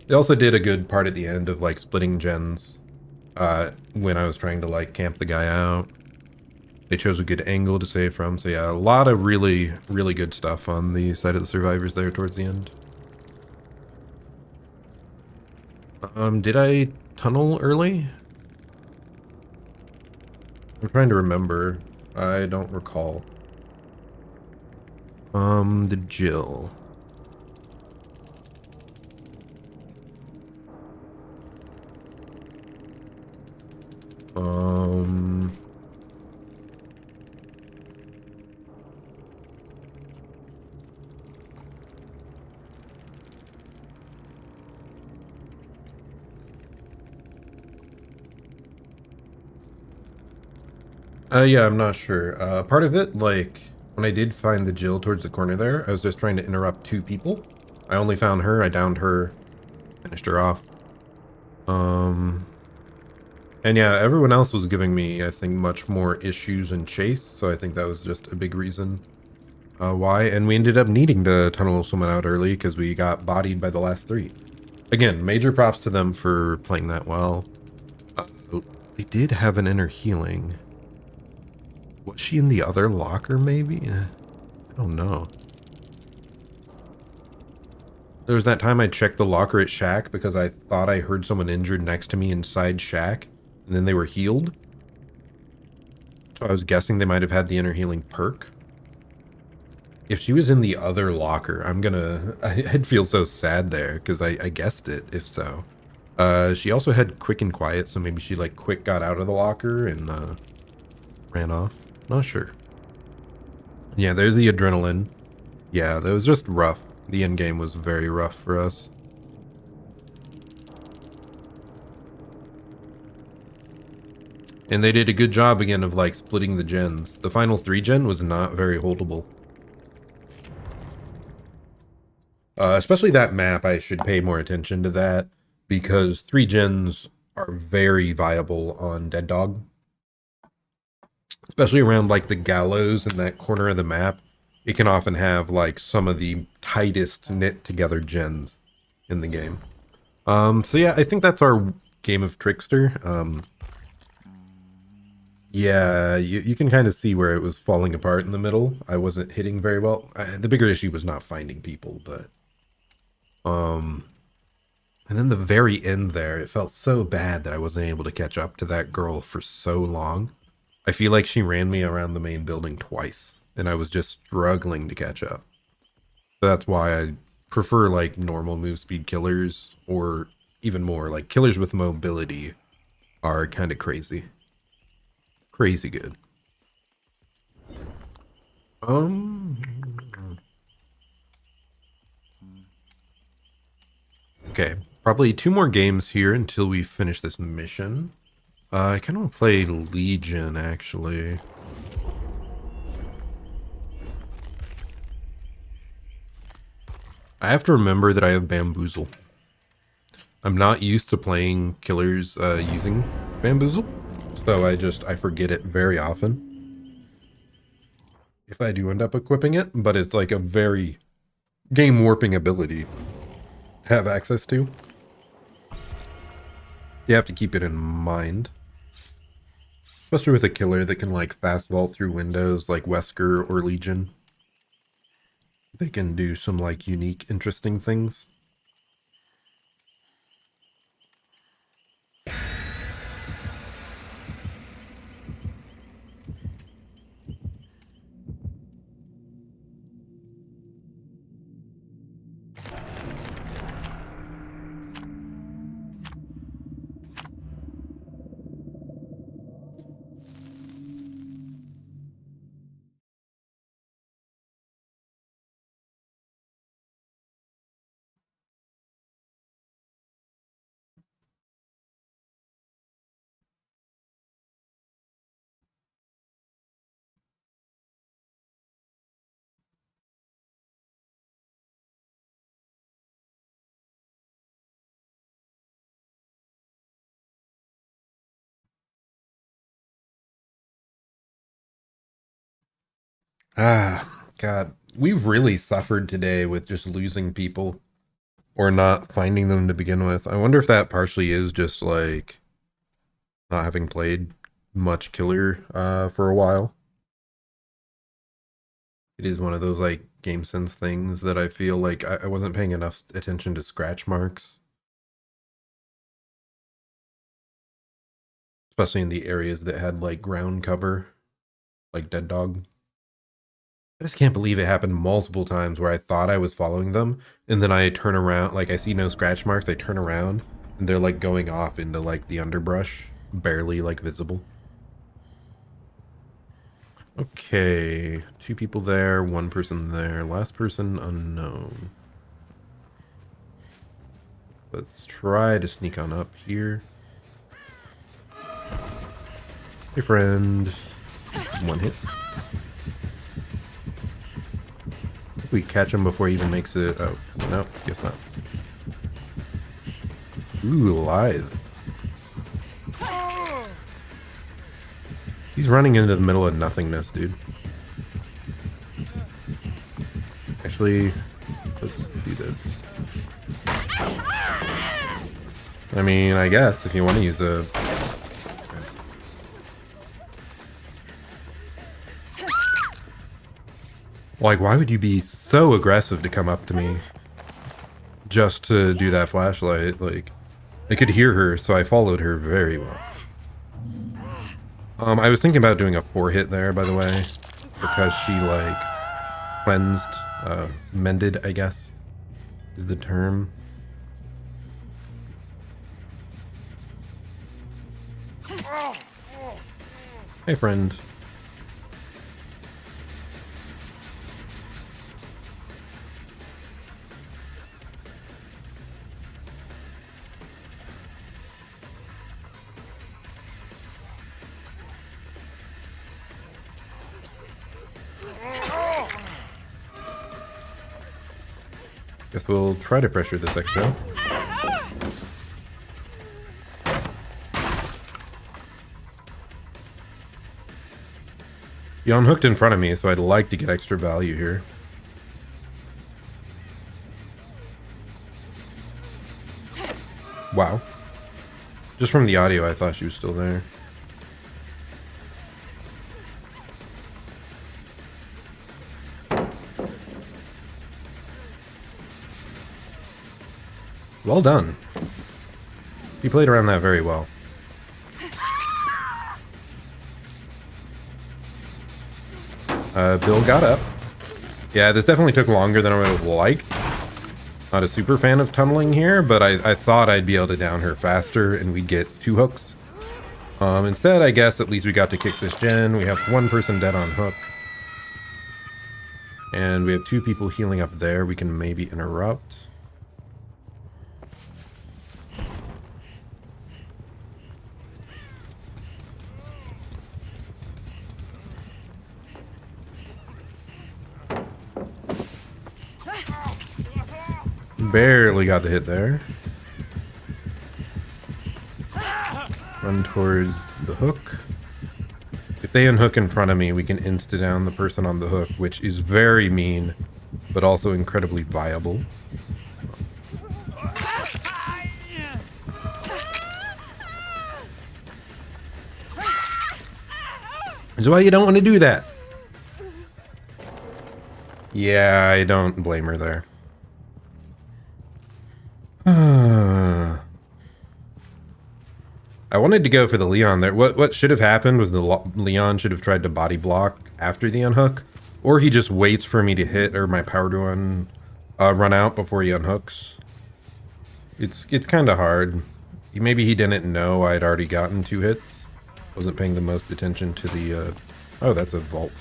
They also did a good part at the end of like splitting gens when I was trying to like camp the guy out. They chose a good angle to save from, so yeah, a lot of really good stuff on the side of the survivors there towards the end. Did I tunnel early? I'm trying to remember. I don't recall. The Jill. Yeah, I'm not sure. Part of it, like, when I did find the Jill towards the corner there, I was just trying to interrupt two people. I only found her, I downed her, finished her off. And yeah, everyone else was giving me, I think, much more issues and chase, so I think that was just a big reason why. And we ended up needing to tunnel someone out early because we got bodied by the last three. Again, major props to them for playing that well. They did have an inner healing. Was she in the other locker, maybe? I don't know. There was that time I checked the locker at Shack because I thought I heard someone injured next to me inside Shack, and then they were healed. So I was guessing they might have had the inner healing perk. If she was in the other locker, I'd feel so sad there because I guessed it, if so. She also had quick and quiet, so maybe she like quick got out of the locker and ran off. Not sure. Yeah, there's the adrenaline. Yeah, that was just rough. The end game was very rough for us. And they did a good job again of like splitting the gens. The final 3 gen was not very holdable. Especially that map, I should pay more attention to that because 3 gens are very viable on Dead Dog. Especially around like the gallows in that corner of the map. It can often have like some of the tightest knit together gens in the game. So yeah, I think that's our game of Trickster. Yeah, you can kind of see where it was falling apart in the middle. I wasn't hitting very well. The bigger issue was not finding people, but and then the very end there, it felt so bad that I wasn't able to catch up to that girl for so long. I feel like she ran me around the main building twice, and I was just struggling to catch up. So that's why I prefer like normal move speed killers, or even more like killers with mobility are kind of crazy. Crazy good. Okay, probably 2 more games here until we finish this mission. I kind of want to play Legion, actually. I have to remember that I have Bamboozle. I'm not used to playing killers using Bamboozle, so I forget it very often. If I do end up equipping it, but it's like a very game warping ability to have access to. You have to keep it in mind. Especially with a killer that can like fast vault through windows like Wesker or Legion. They can do some like unique, interesting things. Ah, God. We've really suffered today with just losing people or not finding them to begin with. I wonder if that partially is just like not having played much killer for a while. It is one of those like game sense things that I feel like I wasn't paying enough attention to scratch marks. Especially in the areas that had like ground cover, like Dead Dog. I just can't believe it happened multiple times where I thought I was following them, and then I turn around, like I see no scratch marks, I turn around, and they're like going off into like the underbrush, barely like visible. Okay, 2 people there, 1 person there, last person unknown. Let's try to sneak on up here. Hey friend. 1 hit. We catch him before he even makes it. Oh, no, guess not. Ooh, alive. He's running into the middle of nothingness, dude. Actually, let's do this. I mean, I guess if you want to use a... Like, why would you be so aggressive to come up to me just to do that flashlight? Like, I could hear her, so I followed her very well. I was thinking about doing a 4-hit there, by the way, because she, like, cleansed, mended, I guess, is the term. Hey, friend. Guess we'll try to pressure this extra. He unhooked in front of me, so I'd like to get extra value here. Wow. Just from the audio, I thought she was still there. Well done. He played around that very well. Bill got up. Yeah, this definitely took longer than I would have liked. Not a super fan of tunneling here, but I thought I'd be able to down her faster and we'd get 2 hooks. Instead, I guess at least we got to kick this gen. We have 1 person dead on hook. And we have 2 people healing up there. We can maybe interrupt. Barely got the hit there. Run towards the hook. If they unhook in front of me, we can insta down the person on the hook, which is very mean, but also incredibly viable. That's why you don't want to do that. Yeah, I don't blame her there. I wanted to go for the Leon there. What should have happened was the Leon should have tried to body block after the unhook, or he just waits for me to hit or my power to run out before he unhooks. It's kind of hard. Maybe he didn't know I'd already gotten 2 hits. Wasn't paying the most attention to the. Oh, that's a vault.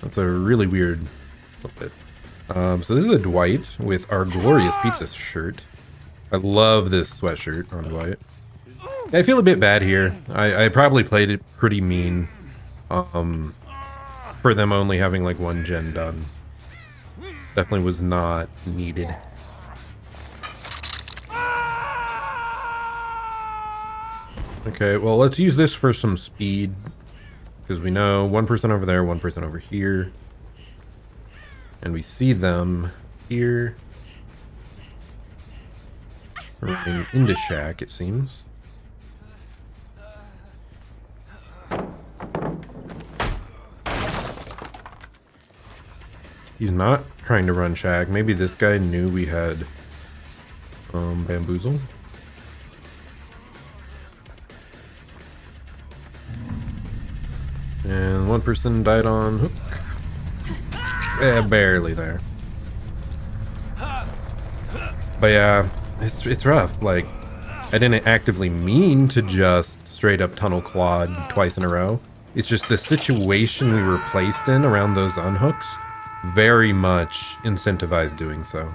That's a really weird little bit. So this is a Dwight with our glorious pizza shirt. I love this sweatshirt on Dwight. I feel a bit bad here. I probably played it pretty mean for them only having like 1 gen done. Definitely was not needed. Okay, well, let's use this for some speed. Because we know 1 person over there, 1 person over here. And we see them here. Running into Shack, it seems. He's not trying to run Shack. Maybe this guy knew we had Bamboozle. And 1 person died on hook. Yeah, barely there. But yeah, it's rough. Like, I didn't actively mean to just straight up tunnel clawed twice in a row. It's just the situation we were placed in around those unhooks very much incentivized doing so.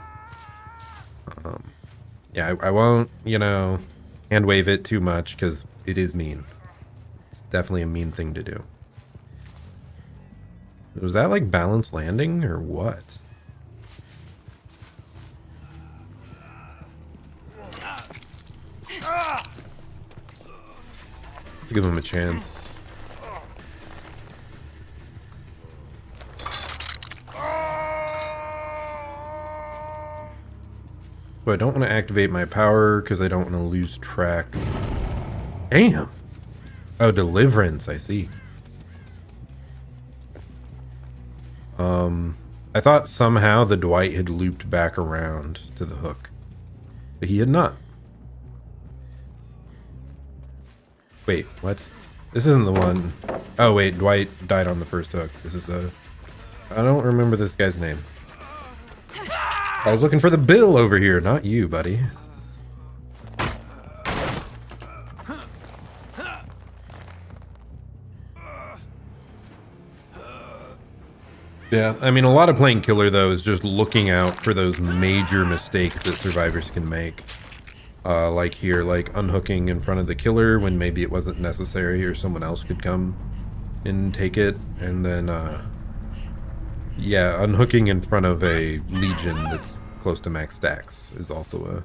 Yeah, I won't, hand wave it too much because it is mean. It's definitely a mean thing to do. Was that like balanced landing or what? Let's give him a chance. So I don't want to activate my power because I don't want to lose track. Damn. Oh, deliverance, I see. I thought somehow the Dwight had looped back around to the hook, but he had not. Wait, what? This isn't the one. Oh wait, Dwight died on the first hook. This is a... I don't remember this guy's name. I was looking for the Bill over here, not you, buddy. Yeah, I mean, a lot of playing killer, though, is just looking out for those major mistakes that survivors can make. Like here, like unhooking in front of the killer when maybe it wasn't necessary or someone else could come and take it. And then Yeah, unhooking in front of a legion that's close to max stacks is also a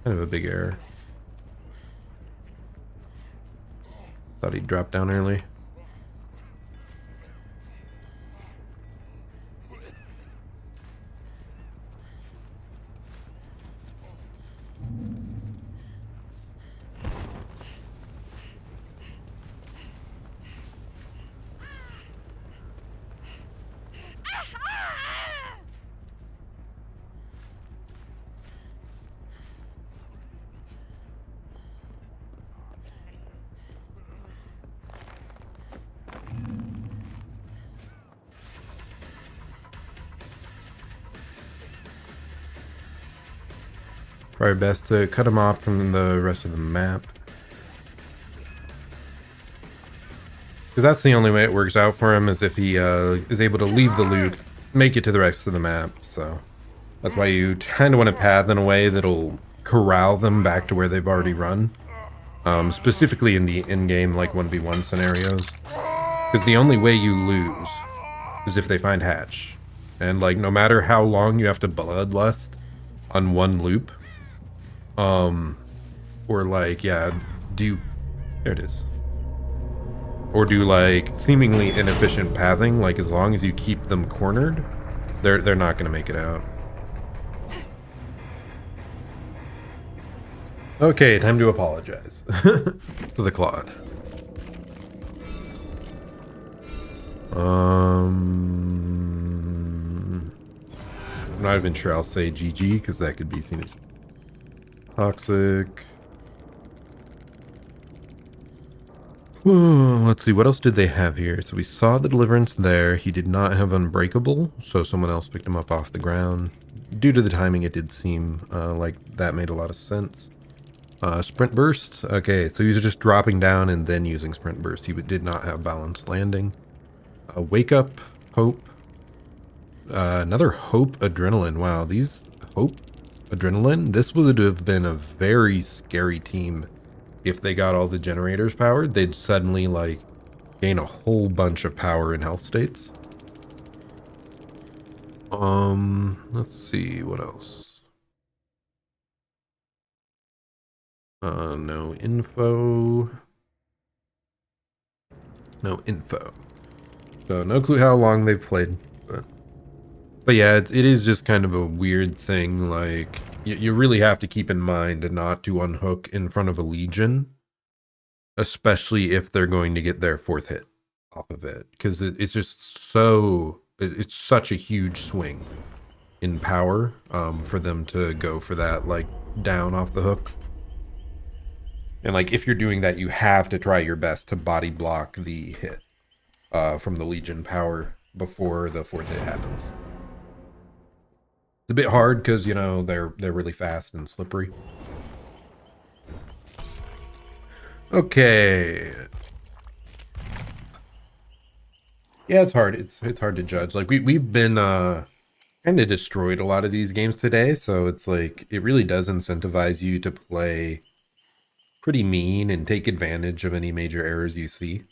kind of a big error. Thought he'd drop down early. Probably best to cut him off from the rest of the map. Because that's the only way it works out for him, is if he is able to leave the loot, make it to the rest of the map. So that's why you kind of want to path in a way that'll corral them back to where they've already run. Specifically in the in-game, like 1v1 scenarios. Because the only way you lose is if they find hatch. And like, no matter how long you have to bloodlust on one loop, or like, yeah, there it is. Or do like seemingly inefficient pathing, like as long as you keep them cornered, they're not gonna make it out. Okay, time to apologize to the Claude. I'm not even sure I'll say GG because that could be seen as toxic. Let's see, what else did they have here? So we saw the deliverance there. He did not have unbreakable, so someone else picked him up off the ground. Due to the timing, it did seem like that made a lot of sense. Sprint burst. Okay, so he was just dropping down and then using sprint burst. He did not have balanced landing. Wake up, hope. Another hope adrenaline. Wow, these hope adrenaline. This would have been a very scary team. If they got all the generators powered, they'd suddenly like gain a whole bunch of power in health states. Let's see what else. No info. No info. So no clue how long they've played, but yeah, it is just kind of a weird thing. Like you really have to keep in mind not to unhook in front of a legion, especially if they're going to get their fourth hit off of it, because it's just it's such a huge swing in power for them to go for that like down off the hook. And like if you're doing that, you have to try your best to body block the hit from the legion power before the fourth hit happens. It's a bit hard because, you know, they're really fast and slippery. Okay. Yeah, it's hard. It's hard to judge. Like we've been kind of destroyed a lot of these games today, so it's like it really does incentivize you to play pretty mean and take advantage of any major errors you see.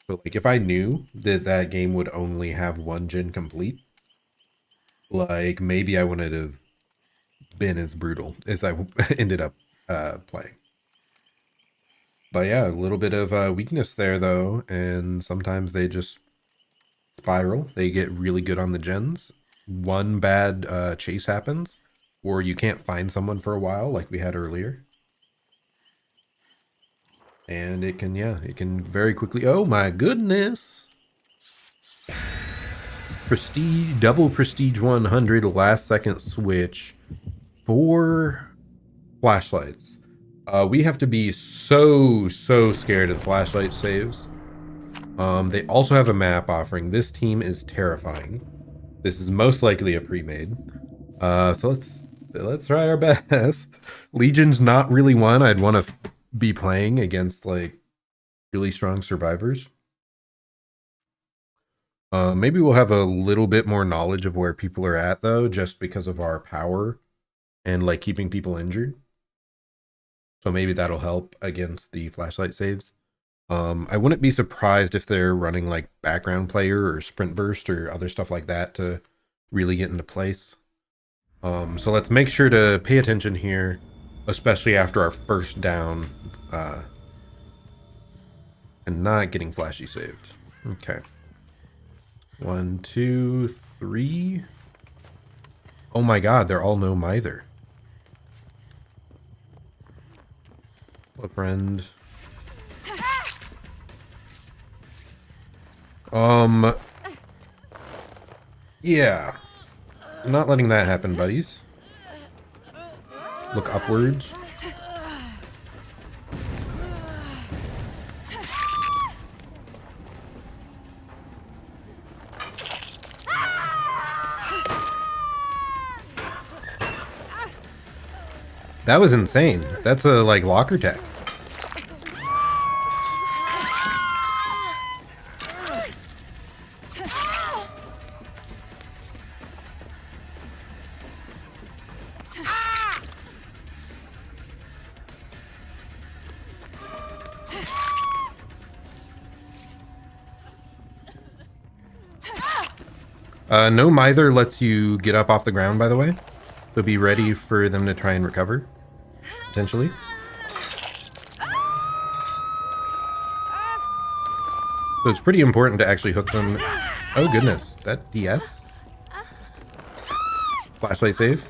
So like if I knew that that game would only have one gen complete, like maybe I wouldn't have been as brutal as I ended up playing. But yeah, a little bit of weakness there though, and sometimes they just spiral. They get really good on the gens. One bad chase happens, or you can't find someone for a while like we had earlier. And it can, yeah, it can very quickly, oh my goodness. Prestige, double prestige 100, last second switch for flashlights. We have to be so scared of flashlight saves. They also have a map offering. This team is terrifying. This is most likely a pre-made. So let's try our best. Legion's not really one I'd want to be playing against like really strong survivors. Maybe we'll have a little bit more knowledge of where people are at though, just because of our power and like keeping people injured. So maybe that'll help against the flashlight saves. I wouldn't be surprised if they're running like background player or sprint burst or other stuff like that to really get into place. So let's make sure to pay attention here, especially after our first down, and not getting flashy saved. Okay. 1, 2, 3. Oh my god, they're all gnome either. Flip friend. Yeah. I'm not letting that happen, buddies. Look upwards. That was insane. That's a, like, locker tech. No Mither lets you get up off the ground, by the way. So be ready for them to try and recover, potentially. So it's pretty important to actually hook them. Oh goodness, that DS? Flashlight save.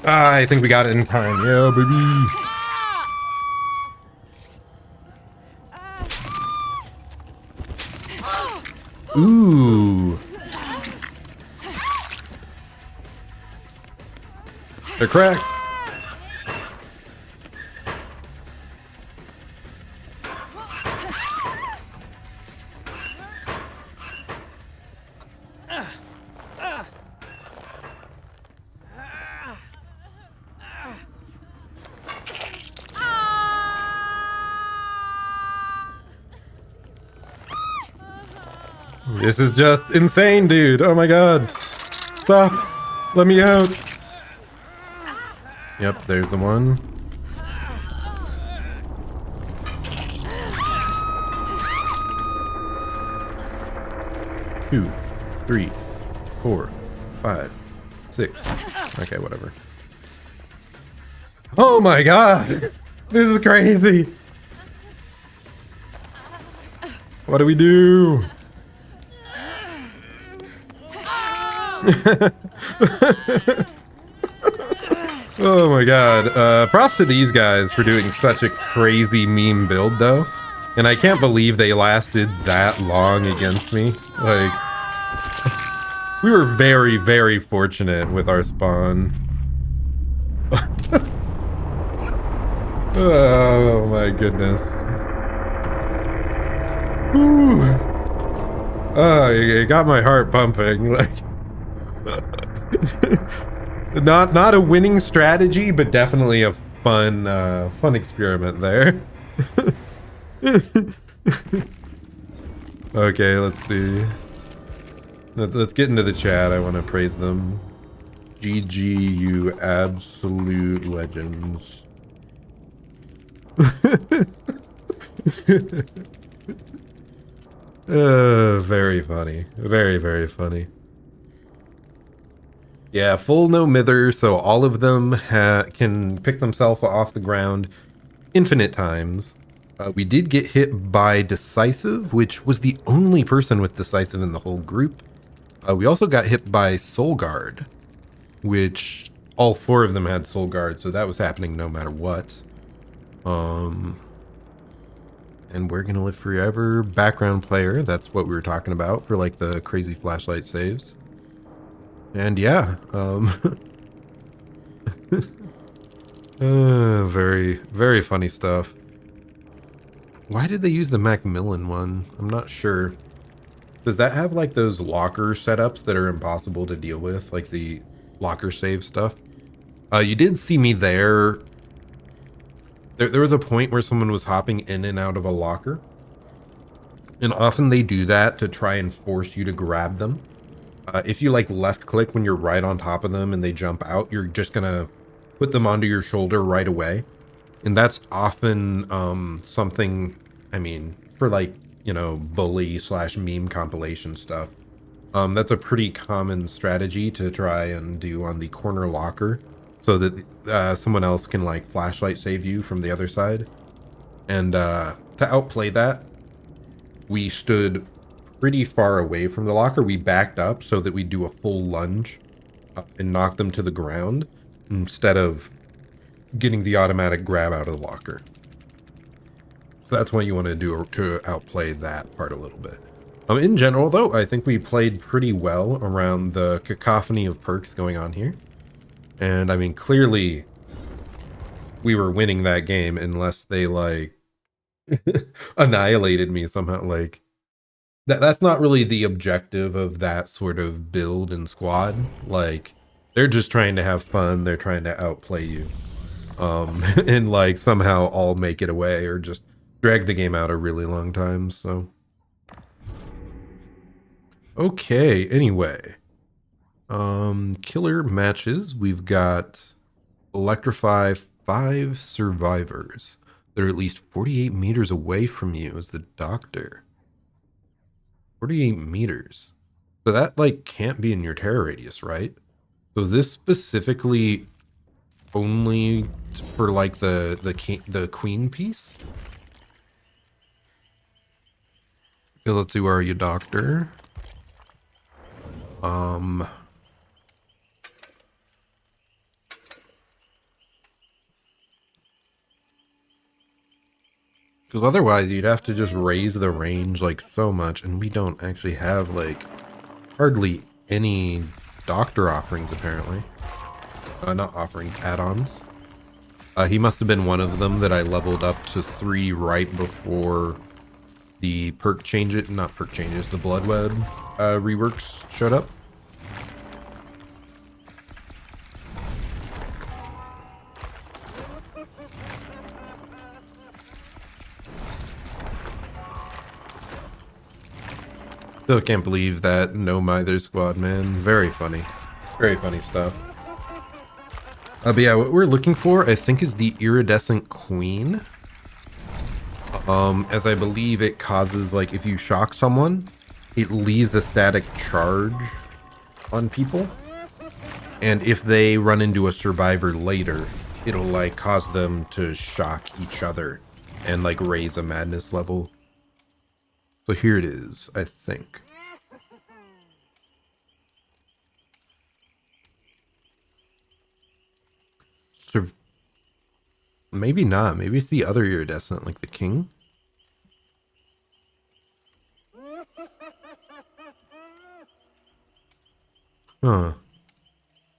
Ah, I think we got it in time. Yeah, baby. Ooh. They're cracked. This is just insane, dude. Oh my god. Stop. Let me out. Yep, there's the one. Two, 3, 4, 5, 6. Okay, whatever. Oh my god. This is crazy. What do we do? Oh my god. Props to these guys for doing such a crazy meme build though. And I can't believe they lasted that long against me. Like, we were very, very fortunate with our spawn. Oh my goodness. Ooh. Oh, it got my heart pumping. Like, not a winning strategy, but definitely a fun experiment there. Okay, let's see. Let's get into the chat. I want to praise them. GG, you absolute legends. Very funny. Very, very funny. Yeah, full no mither, so all of them can pick themselves off the ground infinite times. We did get hit by Decisive, which was the only person with Decisive in the whole group. We also got hit by Soul Guard, which all 4 of them had Soul Guard, so that was happening no matter what. And We're Gonna Live Forever, background player, that's what we were talking about for like the crazy flashlight saves. And yeah, very, very funny stuff. Why did they use the Macmillan one? I'm not sure. Does that have like those locker setups that are impossible to deal with, like the locker save stuff? You did see me there. There was a point where someone was hopping in and out of a locker. And often they do that to try and force you to grab them. If you like left click when you're right on top of them and they jump out, you're just gonna put them onto your shoulder right away. And that's often something, I mean, for like, you know, bully slash meme compilation stuff. That's a pretty common strategy to try and do on the corner locker so that someone else can like flashlight save you from the other side. And to outplay that, we stood pretty far away from the locker. We backed up so that we do a full lunge and knock them to the ground instead of getting the automatic grab out of the locker. So that's what you want to do to outplay that part a little bit. In general, though, I think we played pretty well around the cacophony of perks going on here. And, I mean, clearly we were winning that game unless they, like, annihilated me somehow. Like, that's not really the objective of that sort of build and squad. Like, they're just trying to have fun. They're trying to outplay you. And, like, somehow all make it away or just drag the game out a really long time, so... Okay, anyway. Killer matches. We've got electrify 5 survivors. They're at least 48 meters away from you as the doctor. 48 meters. So that, like, can't be in your terror radius, right? So is this specifically only for, like, the queen piece? Okay, let's see, where are you, doctor? Because otherwise you'd have to just raise the range like so much, and we don't actually have like hardly any doctor offerings apparently. Not offerings, add-ons. He must have been one of them that I leveled up to 3 right before the perk changes, not perk changes, the blood web reworks showed up. Still can't believe that no Mither squad, man. Very funny. Very funny stuff. But yeah, what we're looking for, I think, is the iridescent queen. As I believe it causes, like, if you shock someone, it leaves a static charge on people. And if they run into a survivor later, it'll, like, cause them to shock each other and, like, raise a madness level. So here it is, I think. Maybe not. Maybe it's the other iridescent, like the king. Huh.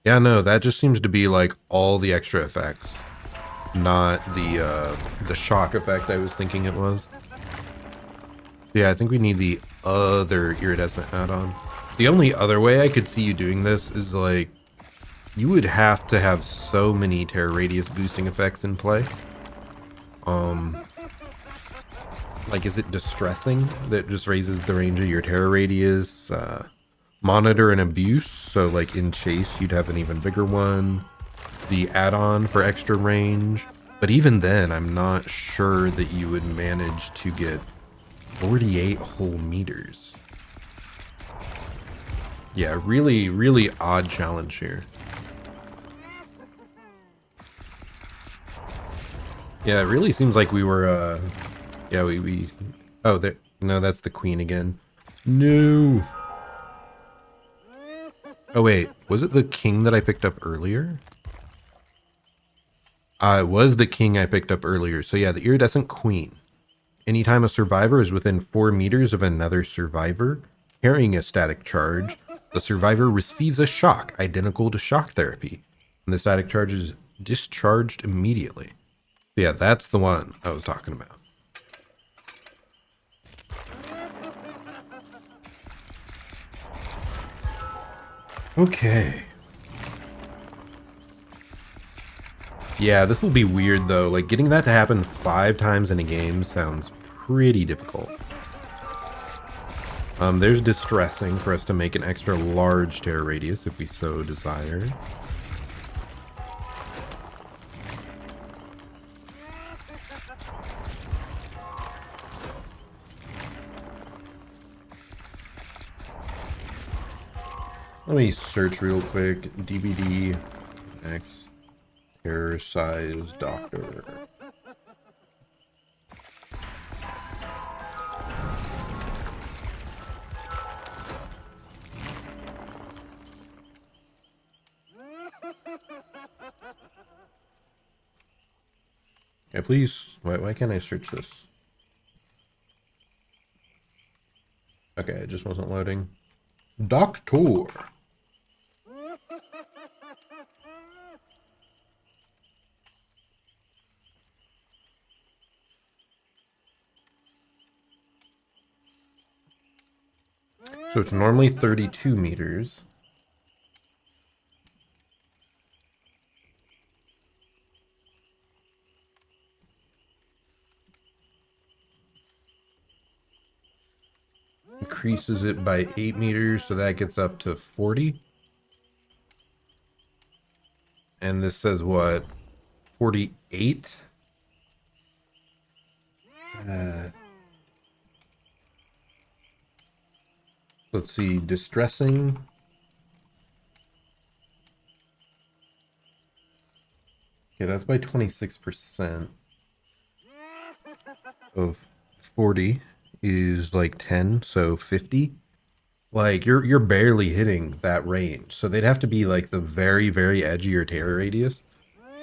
Yeah, no, that just seems to be like all the extra effects, not the shock effect I was thinking it was. Yeah, I think we need the other iridescent add-on. The only other way I could see you doing this is like, you would have to have so many terror radius boosting effects in play. Like, is it distressing that just raises the range of your terror radius? Monitor and abuse, so like in chase you'd have an even bigger one. The add-on for extra range, but even then I'm not sure that you would manage to get 48 whole meters. Yeah, really odd challenge here. Yeah, it really seems like we were yeah, oh, there, no, that's the queen again. No. Oh wait, was it the king that I picked up earlier? It was the king I picked up earlier. So yeah, the iridescent queen. Anytime a survivor is within 4 meters of another survivor carrying a static charge, the survivor receives a shock identical to shock therapy, and the static charge is discharged immediately. So yeah, that's the one I was talking about. Okay. Yeah, this will be weird though. Like, getting that to happen 5 times in a game sounds pretty difficult. There's distressing for us to make an extra large terror radius if we so desire. Let me search real quick. DVD X hair size doctor. Yeah, please. Why can't I search this? Okay, it just wasn't loading. Doctor. So it's normally 32 meters. Increases it by 8 meters, so that gets up to 40. And this says what? 48? Let's see, distressing. Okay, that's by 26%. Of 40 is like 10, so 50. Like you're barely hitting that range. So they'd have to be like the very, very edge of your terror radius.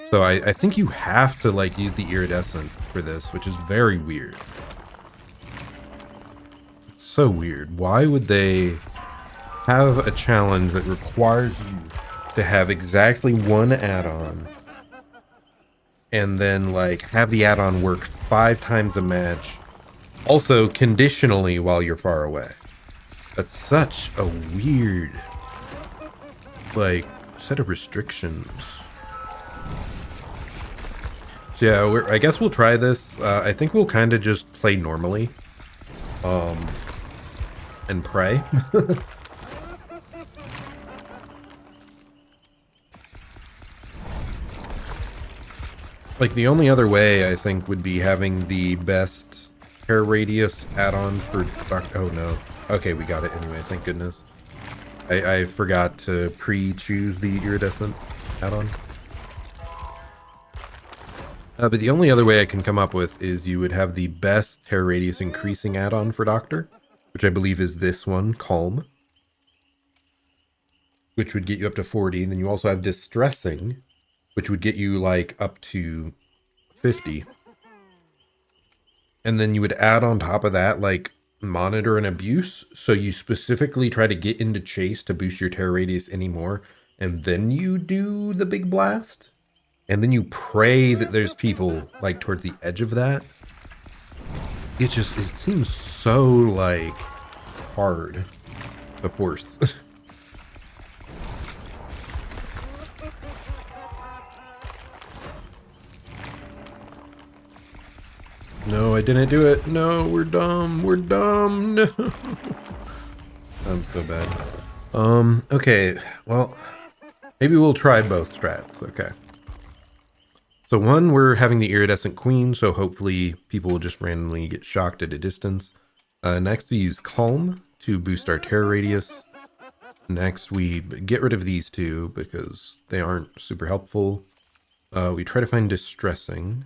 So I think you have to like use the iridescent for this, which is very weird. It's so weird. Why would they have a challenge that requires you to have exactly one add-on and then like have the add-on work 5 times a match, also conditionally while you're far away? That's such a weird like set of restrictions. So yeah, I guess we'll try this. I think we'll kind of just play normally and pray. Like the only other way I think would be having the best hair radius add-on for oh no. Okay, we got it anyway, thank goodness. I forgot to pre-choose the iridescent add-on. But the only other way I can come up with is you would have the best hair radius increasing add-on for Doctor, which I believe is this one, Calm, which would get you up to 40. And then you also have Distressing, which would get you like up to 50. And then you would add on top of that like Monitor and Abuse, so you specifically try to get into Chase to boost your terror radius anymore, and then you do the big blast. And then you pray that there's people like towards the edge of that. It seems so like hard, of course. No, I didn't do it. No, we're dumb. We're dumb. No. I'm so bad. Okay. Well, maybe we'll try both strats. Okay. So one, we're having the iridescent queen, so hopefully people will just randomly get shocked at a distance. Next, we use Calm to boost our terror radius. Next, we get rid of these two because they aren't super helpful. We try to find Distressing.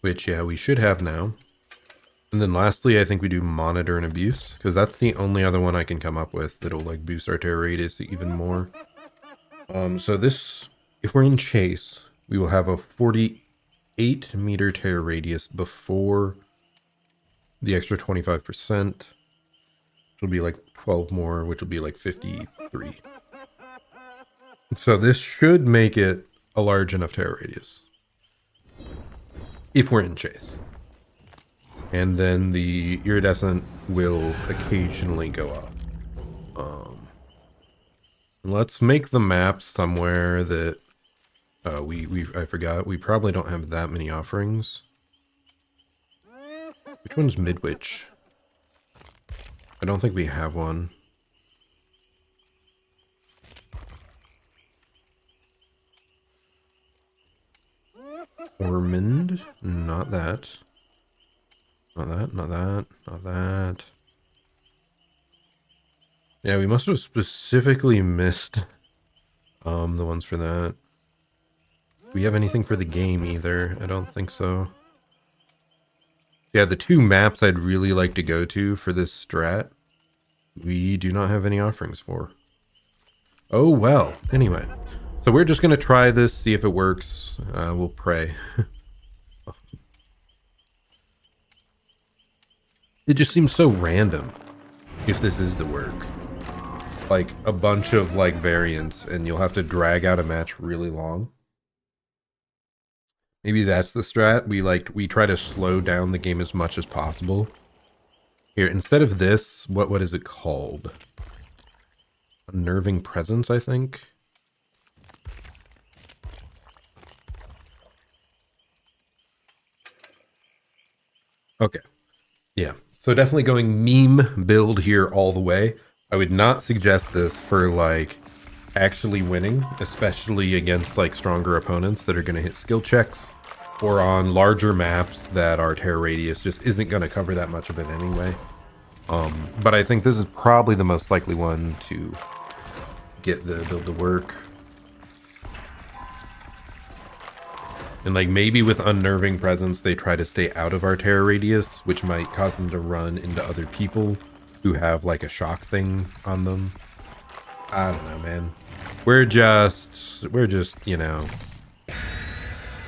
Which, yeah, we should have now. And then lastly, I think we do Monitor and Abuse, because that's the only other one I can come up with that'll like boost our terror radius even more. So this, if we're in Chase, we will have a 48 meter terror radius before the extra 25%, which will be like 12 more, which will be like 53. So this should make it a large enough terror radius if we're in Chase. And then the iridescent will occasionally go up. Let's make the map somewhere that I forgot. We probably don't have that many offerings. Which one's Midwich? I don't think we have one. Ormond. Not that. Not that, not that, not that. Yeah, we must have specifically missed the ones for that. Do we have anything for the game either? I don't think so. Yeah, the two maps I'd really like to go to for this strat, we do not have any offerings for. Oh well, anyway. So we're just going to try this, see if it works. We'll pray. It just seems so random if this is the work. Like a bunch of like variants and you'll have to drag out a match really long. Maybe that's the strat. We try to slow down the game as much as possible. Here, instead of this, what is it called? Unnerving Presence, I think. Okay. Yeah. So definitely going meme build here all the way. I would not suggest this for like actually winning, especially against like stronger opponents that are going to hit skill checks, or on larger maps that our terror radius just isn't going to cover that much of it anyway. But I think this is probably the most likely one to get the build to work. And like maybe with Unnerving Presence, they try to stay out of our terror radius, which might cause them to run into other people who have like a shock thing on them. I don't know, man. We're just, you know,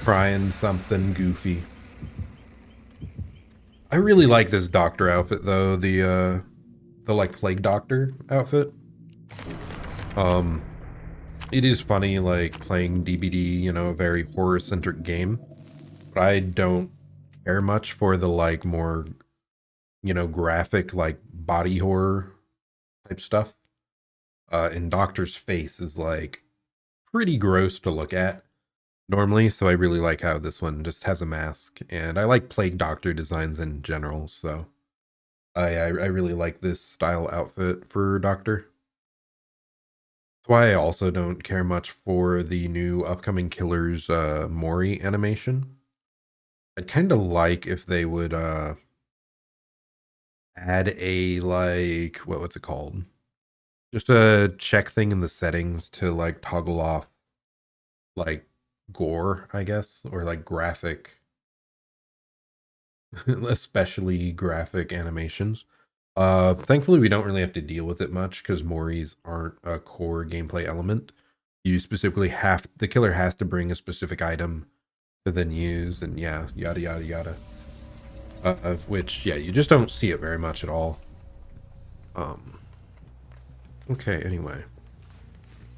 trying something goofy. I really like this doctor outfit though, the like plague doctor outfit. It is funny like playing DBD, you know, a very horror centric game, but I don't care much for the like more, you know, graphic like body horror type stuff. And Doctor's face is like pretty gross to look at normally, so I really like how this one just has a mask, and I like Plague Doctor designs in general, so I really like this style outfit for Doctor. That's why I also don't care much for the new upcoming Killers Mori animation. I'd kind of like if they would add a like what's it called? Just a check thing in the settings to like toggle off like gore, I guess, or like graphic, especially graphic animations. Thankfully we don't really have to deal with it much because Moris aren't a core gameplay element. You specifically have, the killer has to bring a specific item to then use, and yeah, yada yada yada. Which, yeah, you just don't see it very much at all. Okay, anyway.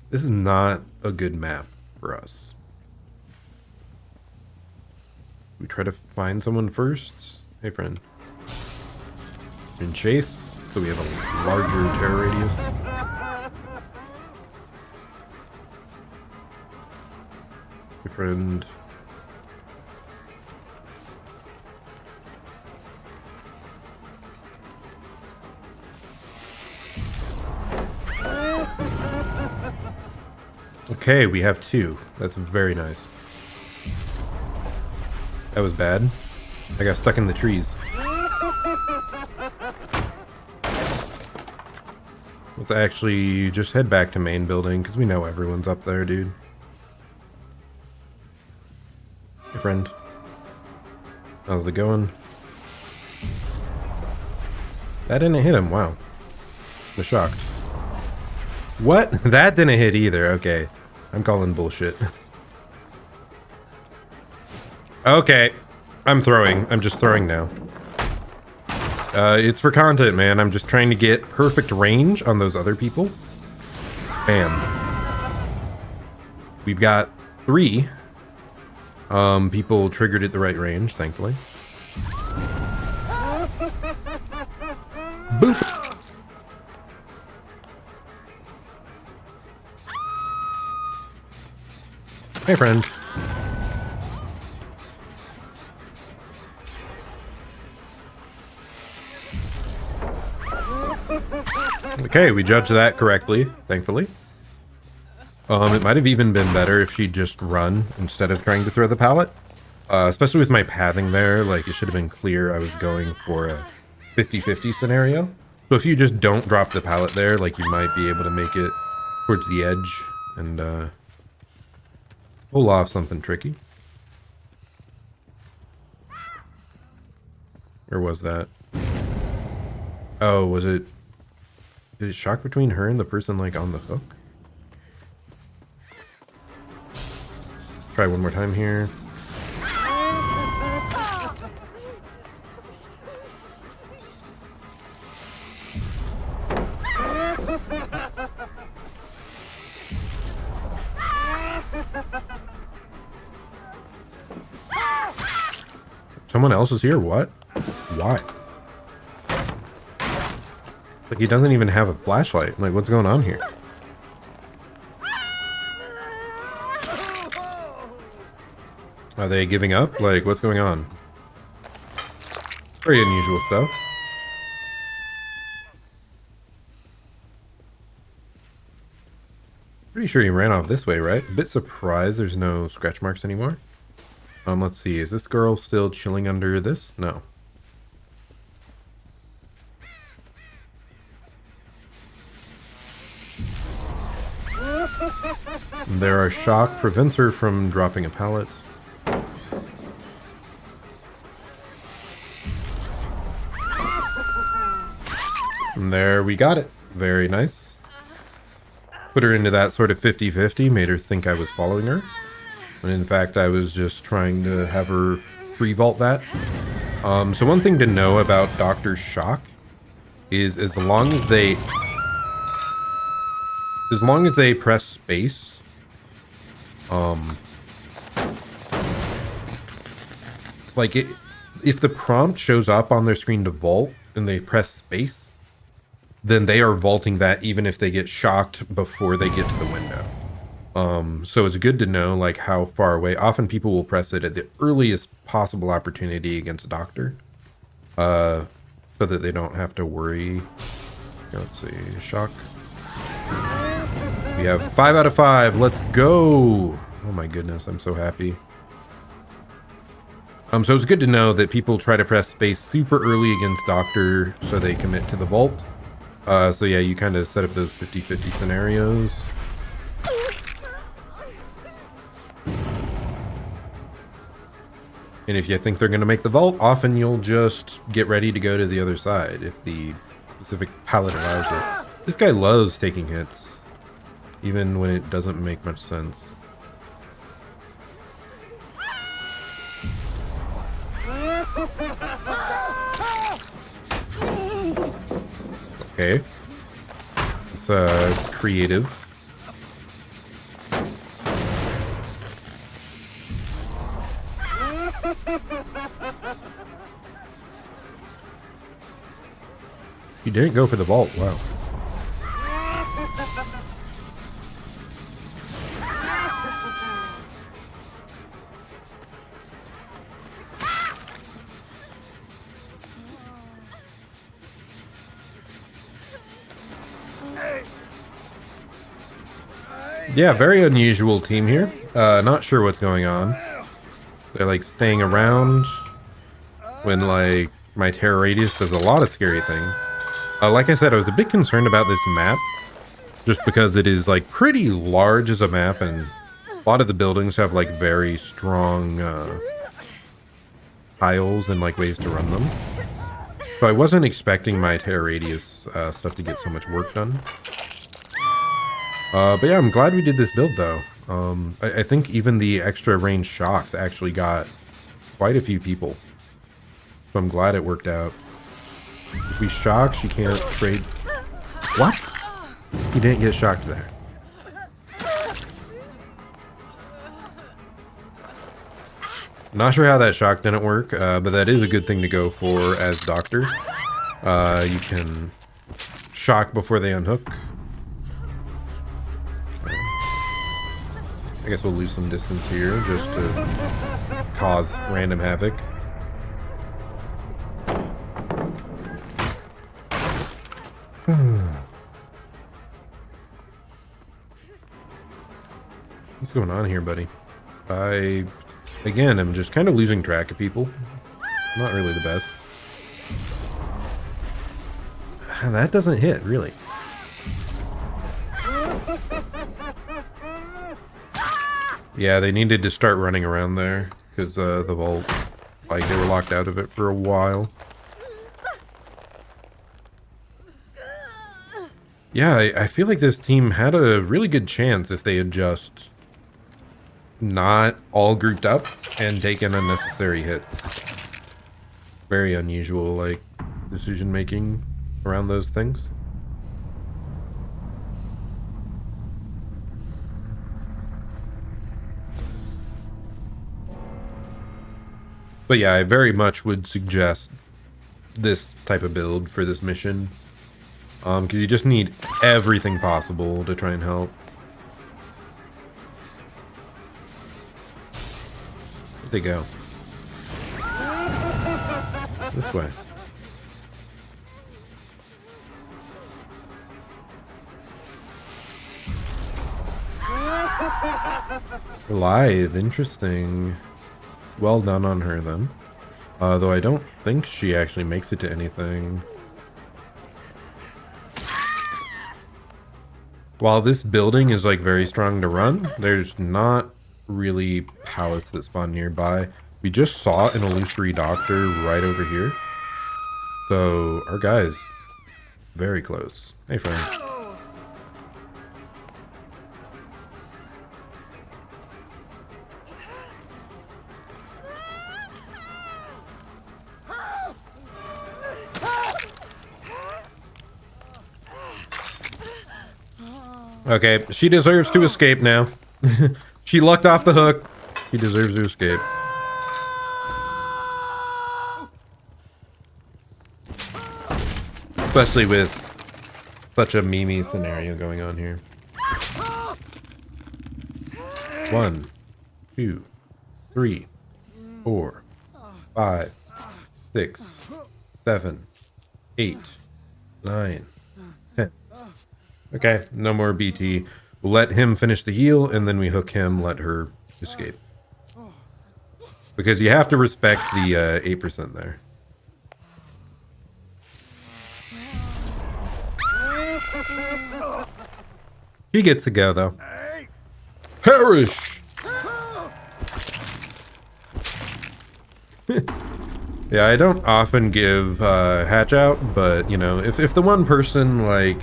This is not a good map for us. We try to find someone first. Hey, friend. And chase, so we have a larger terror radius. Hey, friend. Okay, we have two. That's very nice. That was bad. I got stuck in the trees. Let's actually just head back to main building because we know everyone's up there, dude. Hey, friend. How's it going? That didn't hit him. Wow. I'm shocked. What? That didn't hit either. Okay. I'm calling bullshit. Okay. I'm throwing. I'm just throwing now. It's for content, man. I'm just trying to get perfect range on those other people. Bam. We've got 3. People triggered at the right range, thankfully. Boop. Hey, friend. Okay, we judged that correctly, thankfully. It might have even been better if she'd just run instead of trying to throw the pallet. Especially with my pathing there, like it should have been clear I was going for a 50-50 scenario. So if you just don't drop the pallet there, like you might be able to make it towards the edge and pull off something tricky. Or was that? Oh, was it? Did it shock between her and the person like on the hook? Let's try one more time here. Someone else is here? What? Why? Like he doesn't even have a flashlight. Like what's going on here? Are they giving up? Like what's going on? Very unusual stuff. Pretty sure he ran off this way, right? A bit surprised there's no scratch marks anymore. Let's see. Is this girl still chilling under this? No. There are shock prevents her from dropping a pallet. And there we got it. Very nice. Put her into that sort of 50-50, made her think I was following her. When in fact I was just trying to have her free vault that. So one thing to know about Dr. Shock is as long as they press space, like if the prompt shows up on their screen to vault and they press space, then they are vaulting that even if they get shocked before they get to the window. So it's good to know like how far away. Often people will press it at the earliest possible opportunity against a doctor, so that they don't have to worry. Let's see, shock. We have 5 out of 5. Let's go. Oh my goodness, I'm so happy. So it's good to know that people try to press space super early against doctor so they commit to the vault. So yeah, you kind of set up those 50-50 scenarios. And if you think they're going to make the vault, often you'll just get ready to go to the other side if the specific pallet allows it. This guy loves taking hits, even when it doesn't make much sense. Okay. It's creative. You didn't go for the vault. Wow. Yeah, very unusual team here. Not sure what's going on. They're like staying around when like my terror radius does a lot of scary things. Like I said, I was a bit concerned about this map just because it is like pretty large as a map and a lot of the buildings have like very strong tiles and like ways to run them. So I wasn't expecting my terror radius stuff to get so much work done. But yeah, I'm glad we did this build though. I think even the extra range shocks actually got quite a few people. So I'm glad it worked out. If we shock, she can't trade. What? He didn't get shocked there. Not sure how that shock didn't work, but that is a good thing to go for as Doctor. You can shock before they unhook. I guess we'll lose some distance here just to cause random havoc. What's going on here, buddy? I Again, I'm just kind of losing track of people. Not really the best. That doesn't hit, really. Yeah, they needed to start running around there because the vault, like, they were locked out of it for a while. Yeah, I feel like this team had a really good chance if they had just not all grouped up and taken unnecessary hits. Very unusual, like, decision making around those things. But yeah, I very much would suggest this type of build for this mission. Because you just need everything possible to try and help. Where'd they go? This way. Lithe, interesting. Well done on her then. Though I don't think she actually makes it to anything. While this building is like very strong to run, there's not really pallets that spawn nearby. We just saw an illusory doctor right over here. So our guy's very close. Hey friend. Okay, she deserves to escape now. She lucked off the hook. She deserves to escape. Especially with such a meme scenario going on here. 1, 2, 3, 4, 5, 6, 7, 8, 9, 10. Okay, no more BT. We'll let him finish the heal, and then we hook him, let her escape. Because you have to respect the 8% there. He gets to go, though. Perish! Yeah, I don't often give hatch out, but, you know, if the one person, like...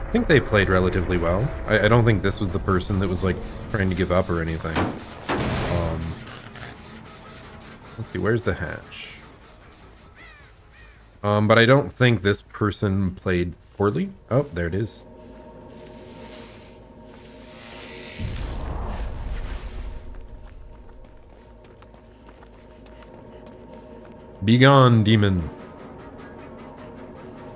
I think they played relatively well. I don't think this was the person that was, like, trying to give up or anything. Let's see, where's the hatch? But I don't think this person played poorly. Oh, there it is. Be gone, demon.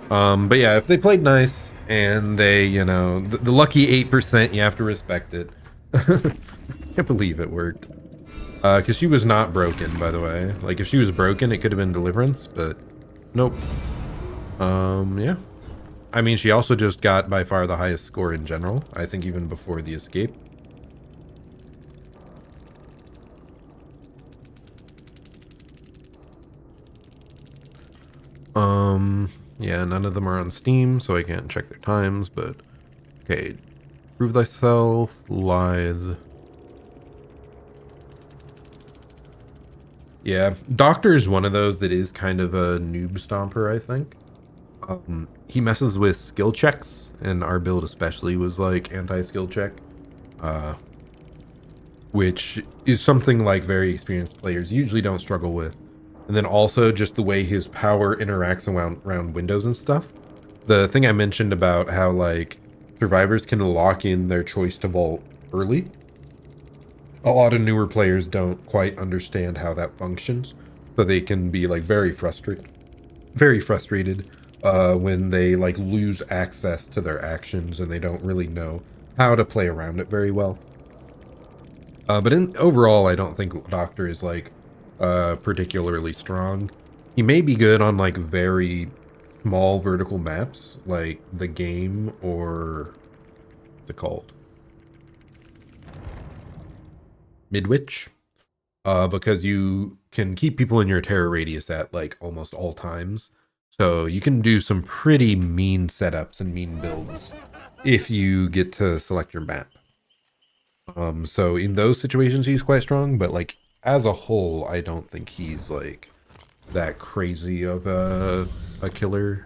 But yeah, if they played nice and they, you know, the lucky 8%, you have to respect it. Can't believe it worked. Because she was not broken, by the way. Like, if she was broken, it could have been Deliverance, but nope. Yeah. I mean, she also just got by far the highest score in general. I think even before the escape. Yeah, none of them are on Steam, so I can't check their times, but... Okay. Prove thyself, lithe. Yeah, Doctor is one of those that is kind of a noob stomper, I think. He messes with skill checks, and our build especially was like anti-skill check. Which is something like very experienced players usually don't struggle with. And then also just the way his power interacts around windows and stuff. The thing I mentioned about how, like, survivors can lock in their choice to vault early. A lot of newer players don't quite understand how that functions. So they can be, like, very frustrated when they, like, lose access to their actions and they don't really know how to play around it very well. But overall, I don't think Doctor is, like, particularly strong. He may be good on, like, very small vertical maps, like the game, or what's it called? Midwich? because you can keep people in your terror radius at like almost all times. So you can do some pretty mean setups and mean builds if you get to select your map. So in those situations he's quite strong, but like as a whole, I don't think he's like that crazy of a killer.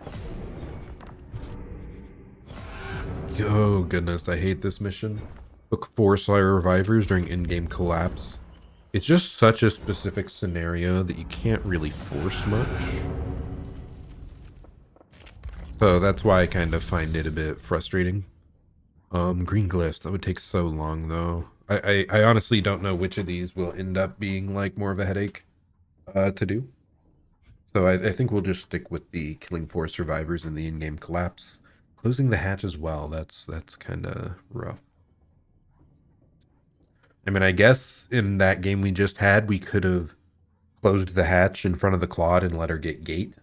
Oh goodness, I hate this mission. Took 4 Slayer Revivers during in-game collapse. It's just such a specific scenario that you can't really force much. So that's why I kind of find it a bit frustrating. Green glyphs, that would take so long though. I honestly don't know which of these will end up being like more of a headache to do. So I think we'll just stick with the killing 4 survivors in the in-game collapse. Closing the hatch as well, that's kind of rough. I mean, I guess in that game we just had, we could have closed the hatch in front of the Claude and let her get gate.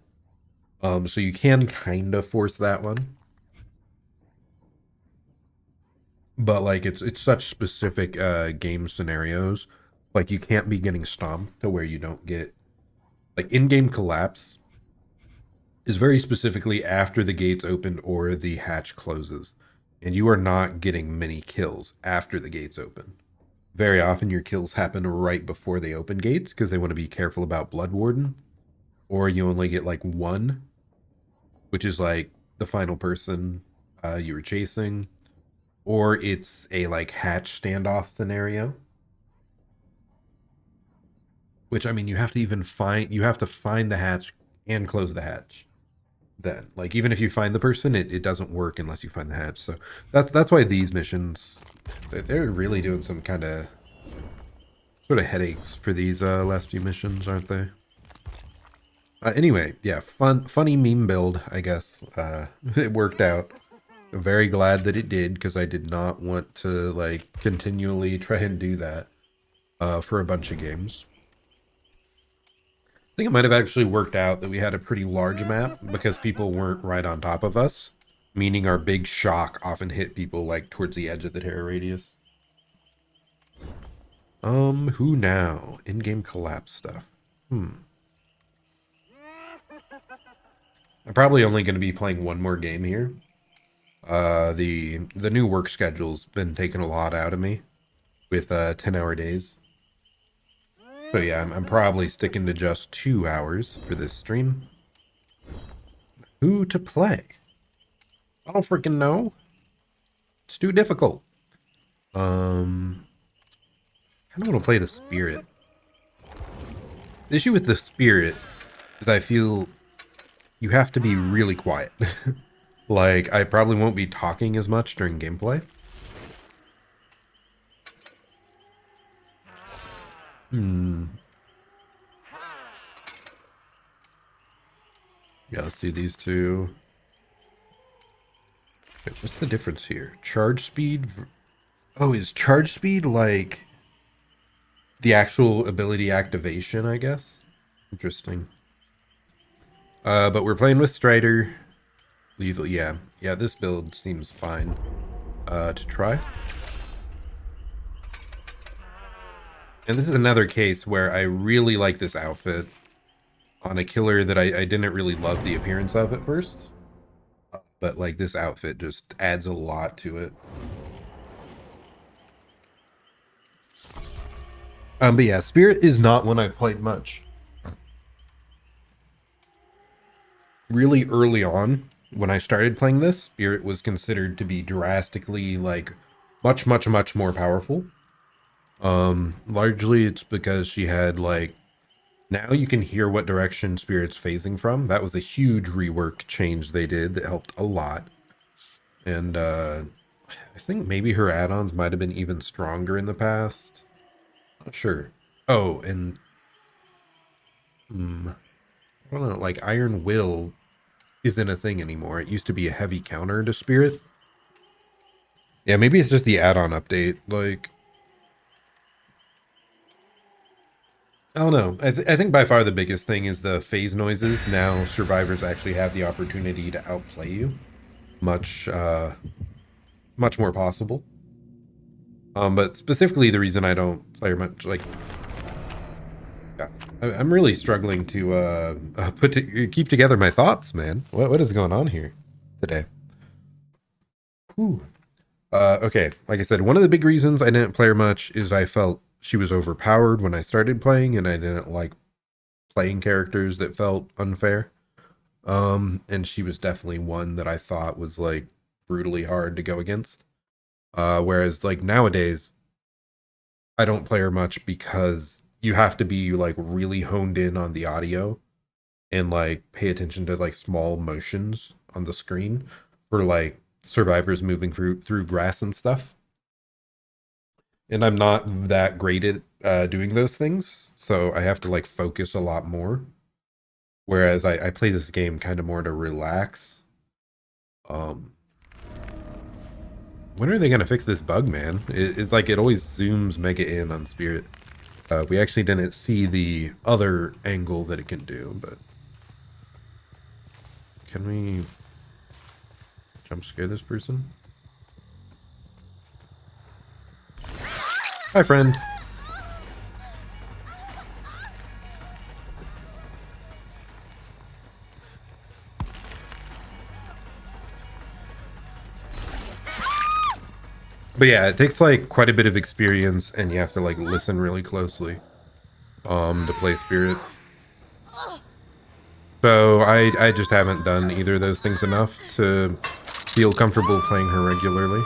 So you can kind of force that one. But like it's such specific game scenarios. Like you can't be getting stomped to where you don't get like in-game collapse is very specifically after the gates open or the hatch closes. And you are not getting many kills after the gates open. Very often your kills happen right before they open gates because they want to be careful about Blood Warden. Or you only get like one, which is like the final person you were chasing. Or it's a like hatch standoff scenario. Which I mean you have to find the hatch and close the hatch. Then like even if you find the person, it doesn't work unless you find the hatch. So that's why these missions they're really doing some kind of sort of headaches for these last few missions, aren't they? Anyway, yeah, funny meme build, I guess. It worked out. Very glad that it did because I did not want to like continually try and do that for a bunch of games. I think it might have actually worked out that we had a pretty large map because people weren't right on top of us, meaning our big shock often hit people like towards the edge of the terror radius. Who now? In-game collapse stuff. I'm probably only going to be playing one more game here. The new work schedule's been taking a lot out of me with 10-hour days. So yeah, I'm probably sticking to just 2 hours for this stream. Who to play? I don't freaking know. It's too difficult. I kind of want to play the Spirit. The issue with the Spirit is I feel you have to be really quiet. Like, I probably won't be talking as much during gameplay. Yeah, let's do these two. Wait, what's the difference here? Charge speed? Oh, is charge speed like the actual ability activation, I guess? Interesting. But we're playing with Strider. Lethal, yeah. Yeah, this build seems fine to try. And this is another case where I really like this outfit on a killer that I didn't really love the appearance of at first. But like this outfit just adds a lot to it. But yeah, Spirit is not one I've played much. Really early on, when I started playing this, Spirit was considered to be drastically like much more powerful. Largely it's because she had like now you can hear what direction Spirit's phasing from. That was a huge rework change they did that helped a lot. And I think maybe her add-ons might have been even stronger in the past. Not sure. Oh, and I don't know, like Iron Will isn't a thing anymore. It used to be a heavy counter to Spirit. Yeah, maybe it's just the add-on update. Like, I don't know. I think by far the biggest thing is the phase noises. Now survivors actually have the opportunity to outplay you. Much more possible. But specifically the reason I don't play much, like, Yeah, I'm really struggling to keep together my thoughts, man. What is going on here today? Ooh. Okay, like I said, one of the big reasons I didn't play her much is I felt she was overpowered when I started playing, and I didn't like playing characters that felt unfair. And she was definitely one that I thought was like brutally hard to go against. Whereas like nowadays, I don't play her much because you have to be like really honed in on the audio and like pay attention to like small motions on the screen for like survivors moving through grass and stuff. And I'm not that great at doing those things, so I have to like focus a lot more. Whereas I play this game kind of more to relax. Um, when are they gonna fix this bug, man? It's like it always zooms mega in on Spirit. We actually didn't see the other angle that it can do, but can we jump scare this person? Hi, friend. But yeah, it takes like quite a bit of experience, and you have to like listen really closely to play Spirit. So I just haven't done either of those things enough to feel comfortable playing her regularly.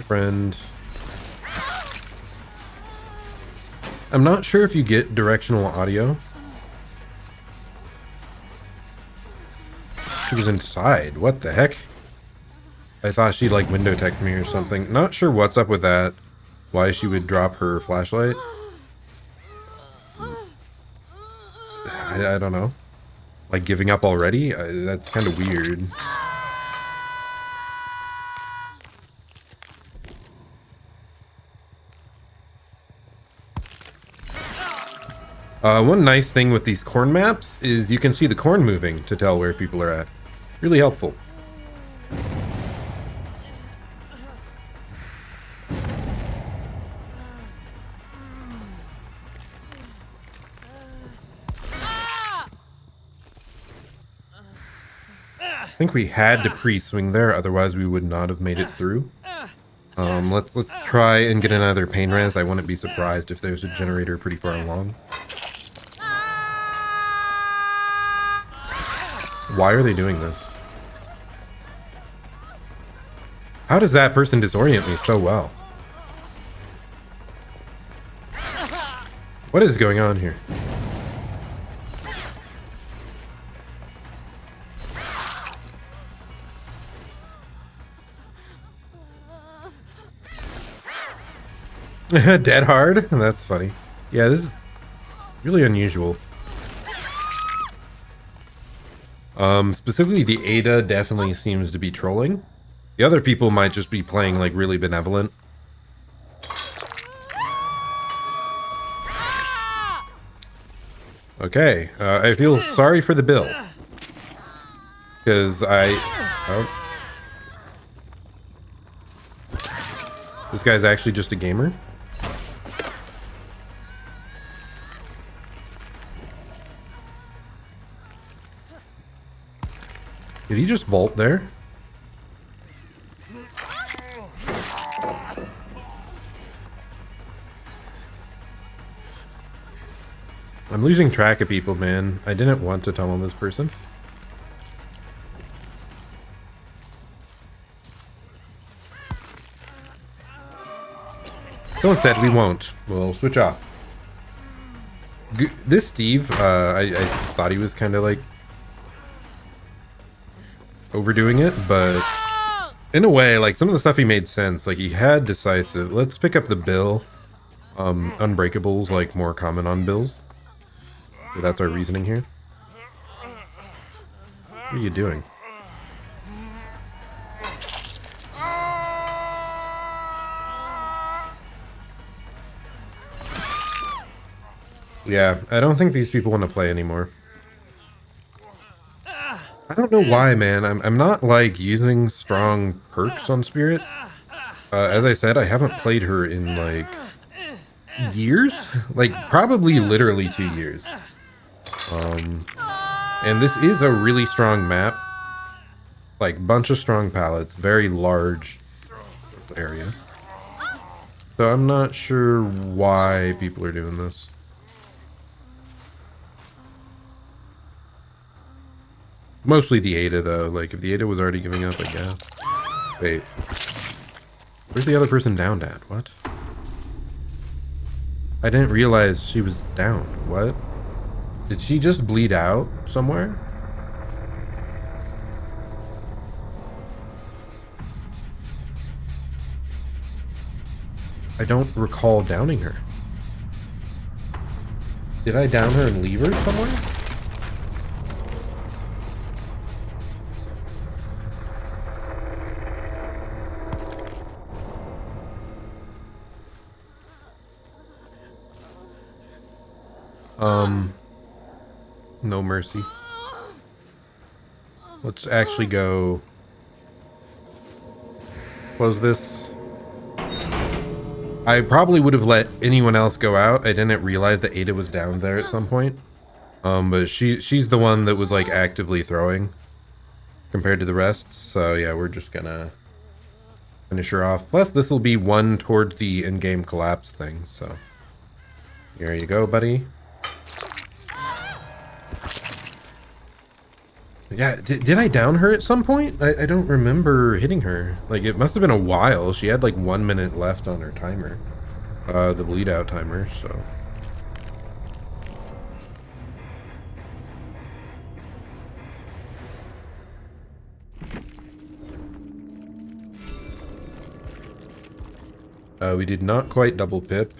Friend. I'm not sure if you get directional audio. She was inside. What the heck? I thought she like window teched me or something. Not sure what's up with that. Why she would drop her flashlight. I don't know. Like giving up already? That's kind of weird. One nice thing with these corn maps is you can see the corn moving to tell where people are at. Really helpful. I think we had to pre-swing there, otherwise we would not have made it through. Let's try and get another pain res. I wouldn't be surprised if there's a generator pretty far along. Why are they doing this? How does that person disorient me so well? What is going on here? Dead hard? That's funny. Yeah, this is really unusual. Specifically the Ada definitely seems to be trolling. The other people might just be playing like really benevolent. Okay, I feel sorry for the bill. Because oh. This guy's actually just a gamer? Did he just vault there? I'm losing track of people, man. I didn't want to tunnel this person. So instead, we won't. We'll switch off. This Steve, I thought he was kind of like overdoing it, but in a way, like some of the stuff he made sense. Like he had decisive. Let's pick up the bill. Unbreakable's like more common on bills. So that's our reasoning here. What are you doing? Yeah, I don't think these people want to play anymore. don't know why, man. I'm not like using strong perks on Spirit. As I said, I haven't played her in like years, like probably literally 2 years. And this is a really strong map, like bunch of strong palettes, very large area. So I'm not sure why people are doing this. Mostly the Ada though. Like if the Ada was already giving up, I guess. Wait, where's the other person downed at? What? I didn't realize she was down. What? Did she just bleed out somewhere? I don't recall downing her. Did I down her and leave her somewhere? No mercy. Let's actually go close this. I probably would have let anyone else go out. I didn't realize that Ada was down there at some point. But she's the one that was like actively throwing compared to the rest. So yeah, we're just gonna finish her off. Plus this will be one towards the in-game collapse thing. So here you go, buddy. Yeah, did I down her at some point? I don't remember hitting her. Like, it must have been a while. She had like 1 minute left on her timer. The bleed out timer, so. We did not quite double pip.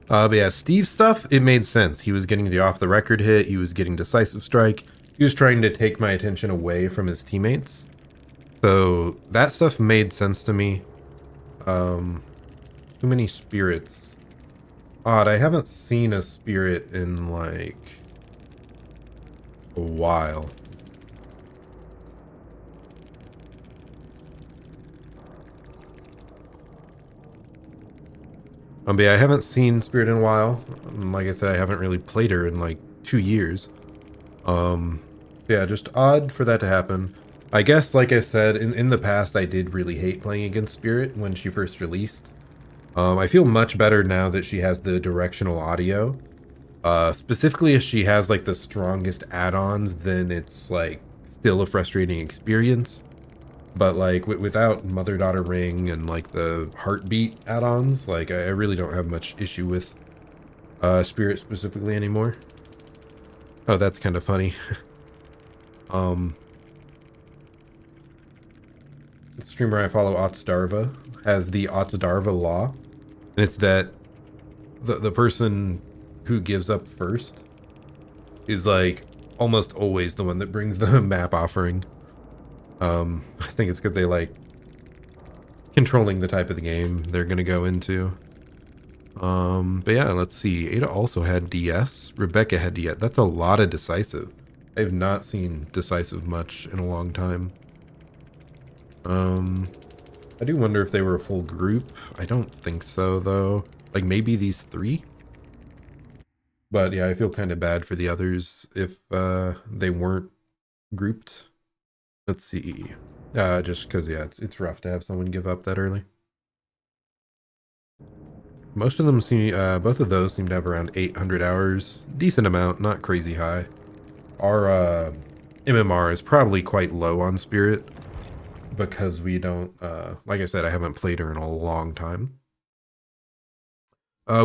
But yeah, Steve's stuff, it made sense. He was getting the off-the-record hit. He was getting decisive strike. He was trying to take my attention away from his teammates. So that stuff made sense to me. Too many spirits. Odd, I haven't seen a spirit in like a while. But yeah, I haven't seen Spirit in a while. Like I said, I haven't really played her in like 2 years. Yeah, just odd for that to happen. I guess, like I said, in the past, I did really hate playing against Spirit when she first released. I feel much better now that she has the directional audio. Specifically, if she has like the strongest add-ons, then it's like still a frustrating experience. But like without Mother-Daughter Ring and like the heartbeat add-ons, like I really don't have much issue with Spirit specifically anymore. Oh, that's kind of funny. The streamer I follow, Otsdarva, has the Otsdarva law, and it's that the person who gives up first is like almost always the one that brings the map offering. I think it's because they like controlling the type of the game they're gonna go into. But yeah, let's see. Ada also had DS. Rebecca had DS. That's a lot of decisive. I've not seen decisive much in a long time. I do wonder if they were a full group. I don't think so though. Like maybe these three. But yeah, I feel kind of bad for the others if they weren't grouped. Let's see. Just because, yeah, it's rough to have someone give up that early. Most of them seem, both of those seem to have around 800 hours. Decent amount, not crazy high. Our MMR is probably quite low on Spirit because we don't, like I said, I haven't played her in a long time.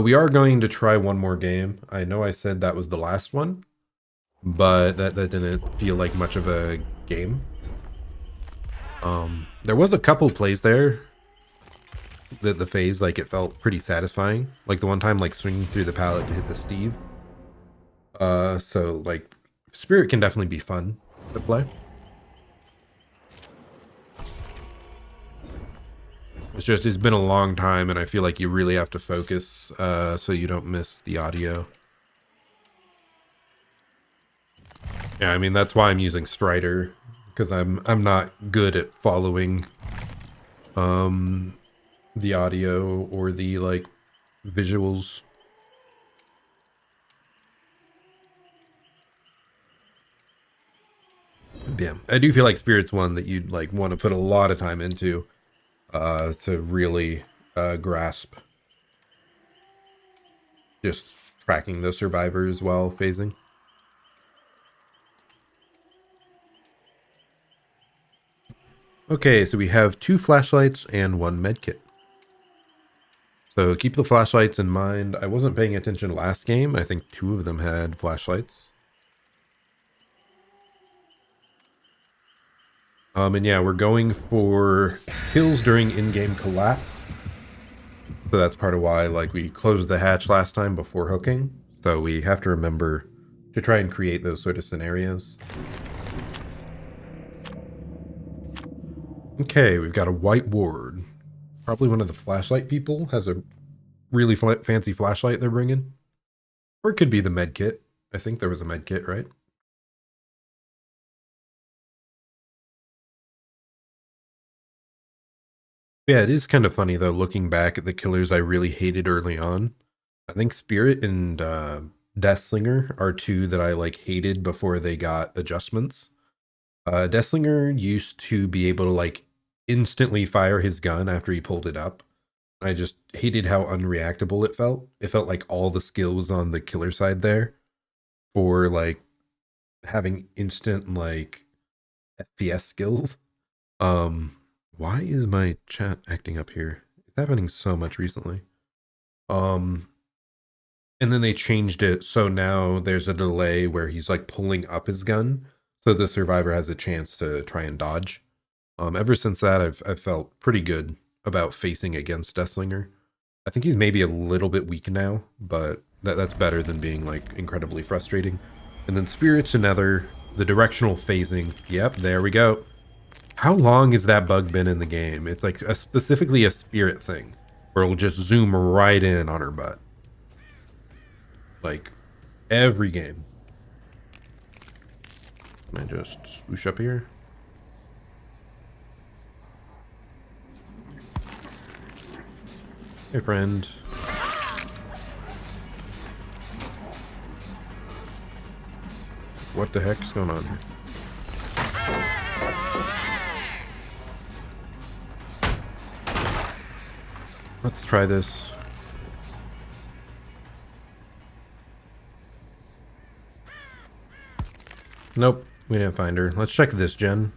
We are going to try one more game. I know I said that was the last one, but that didn't feel like much of a game. There was a couple plays there that the phase, like, it felt pretty satisfying. Like the one time, like, swinging through the pallet to hit the Steve. So, like, Spirit can definitely be fun to play. It's been a long time, and I feel like you really have to focus so you don't miss the audio. Yeah, I mean that's why I'm using Strider, because I'm not good at following the audio or the like visuals. Yeah, I do feel like Spirit's one that you'd like want to put a lot of time into to really grasp just tracking the survivors while phasing. Okay, so we have 2 flashlights and 1 medkit. So keep the flashlights in mind. I wasn't paying attention last game. I think 2 of them had flashlights. And yeah, we're going for kills during in-game collapse. So that's part of why like we closed the hatch last time before hooking. So we have to remember to try and create those sort of scenarios. Okay, we've got a white ward. Probably one of the flashlight people has a really fancy flashlight they're bringing. Or it could be the med kit. I think there was a med kit, right? Yeah, it is kind of funny though, looking back at the killers I really hated early on. I think Spirit and Deathslinger are 2 that I like hated before they got adjustments. Deathslinger used to be able to like instantly fire his gun after he pulled it up. I just hated how unreactable it felt. It felt like all the skill was on the killer side there for like having instant like FPS skills. Why is my chat acting up here? It's happening so much recently. And then they changed it so now there's a delay where he's like pulling up his gun so the survivor has a chance to try and dodge. Ever since that I've felt pretty good about facing against Deathslinger. I think he's maybe a little bit weak now, but that's better than being like incredibly frustrating. And then Spirit's another, the directional phasing. Yep, there we go. How long has that bug been in the game? It's like specifically a Spirit thing where it'll just zoom right in on her butt. Like every game. Can I just swoosh up here? Hey, friend. What the heck's going on here? Let's try this. Nope, we didn't find her. Let's check this gen.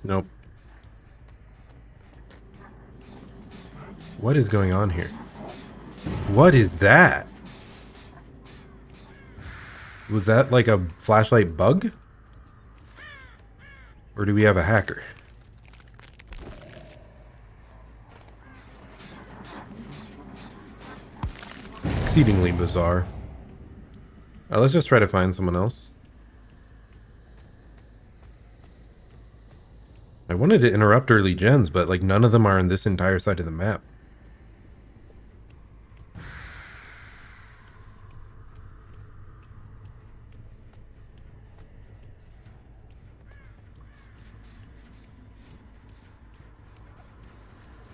Nope. What is going on here? What is that? Was that like a flashlight bug? Or do we have a hacker? Exceedingly bizarre. Let's just try to find someone else. I wanted to interrupt early gens, but like none of them are on this entire side of the map.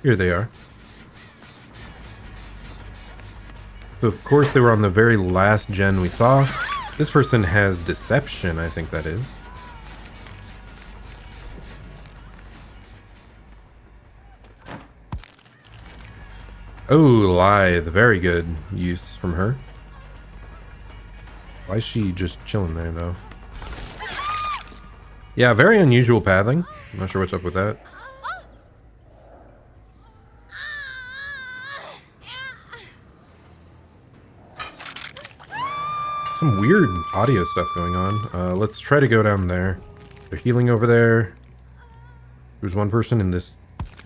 Here they are. So of course they were on the very last gen we saw. This person has deception, I think that is. Oh, lithe. Very good use from her. Why is she just chilling there, though? Yeah, very unusual pathing. I'm not sure what's up with that. Some weird audio stuff going on. Let's try to go down there. They're healing over there. There's one person in this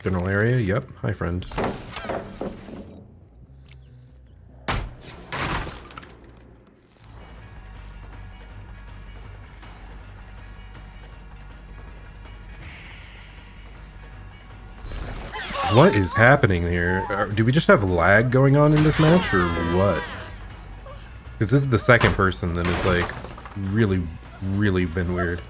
general area. Yep. Hi, friend. What is happening here? Do we just have lag going on in this match, or what? Because this is the second person that has, like, really been weird.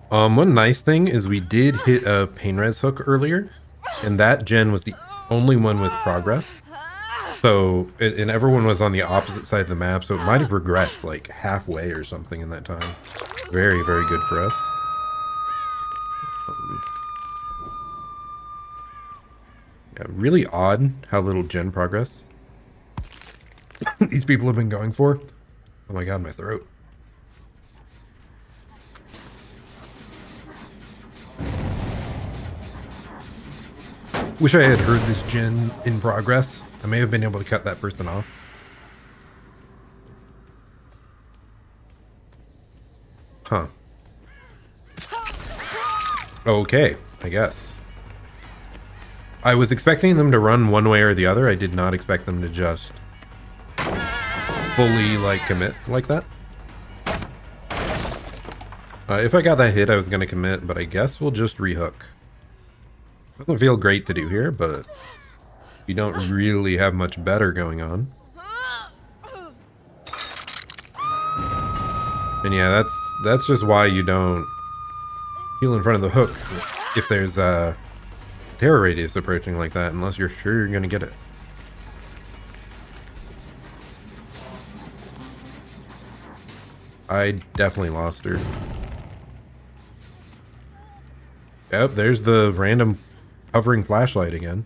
One nice thing is we did hit a pain res hook earlier, and that gen was the only one with progress. So, and everyone was on the opposite side of the map, so it might have regressed like halfway or something in that time. Very good for us. Yeah, really odd how little gen progress these people have been going for. Oh my god, my throat. Wish I had heard this gen in progress. I may have been able to cut that person off. Huh. Okay, I guess. I was expecting them to run one way or the other. I did not expect them to just fully, like, commit like that. If I got that hit, I was going to commit, but I guess we'll just rehook. Doesn't feel great to do here, but you don't really have much better going on. And yeah, that's just why you don't heal in front of the hook if there's a terror radius approaching like that, unless you're sure you're gonna get it. I definitely lost her. Yep, there's the random hovering flashlight again.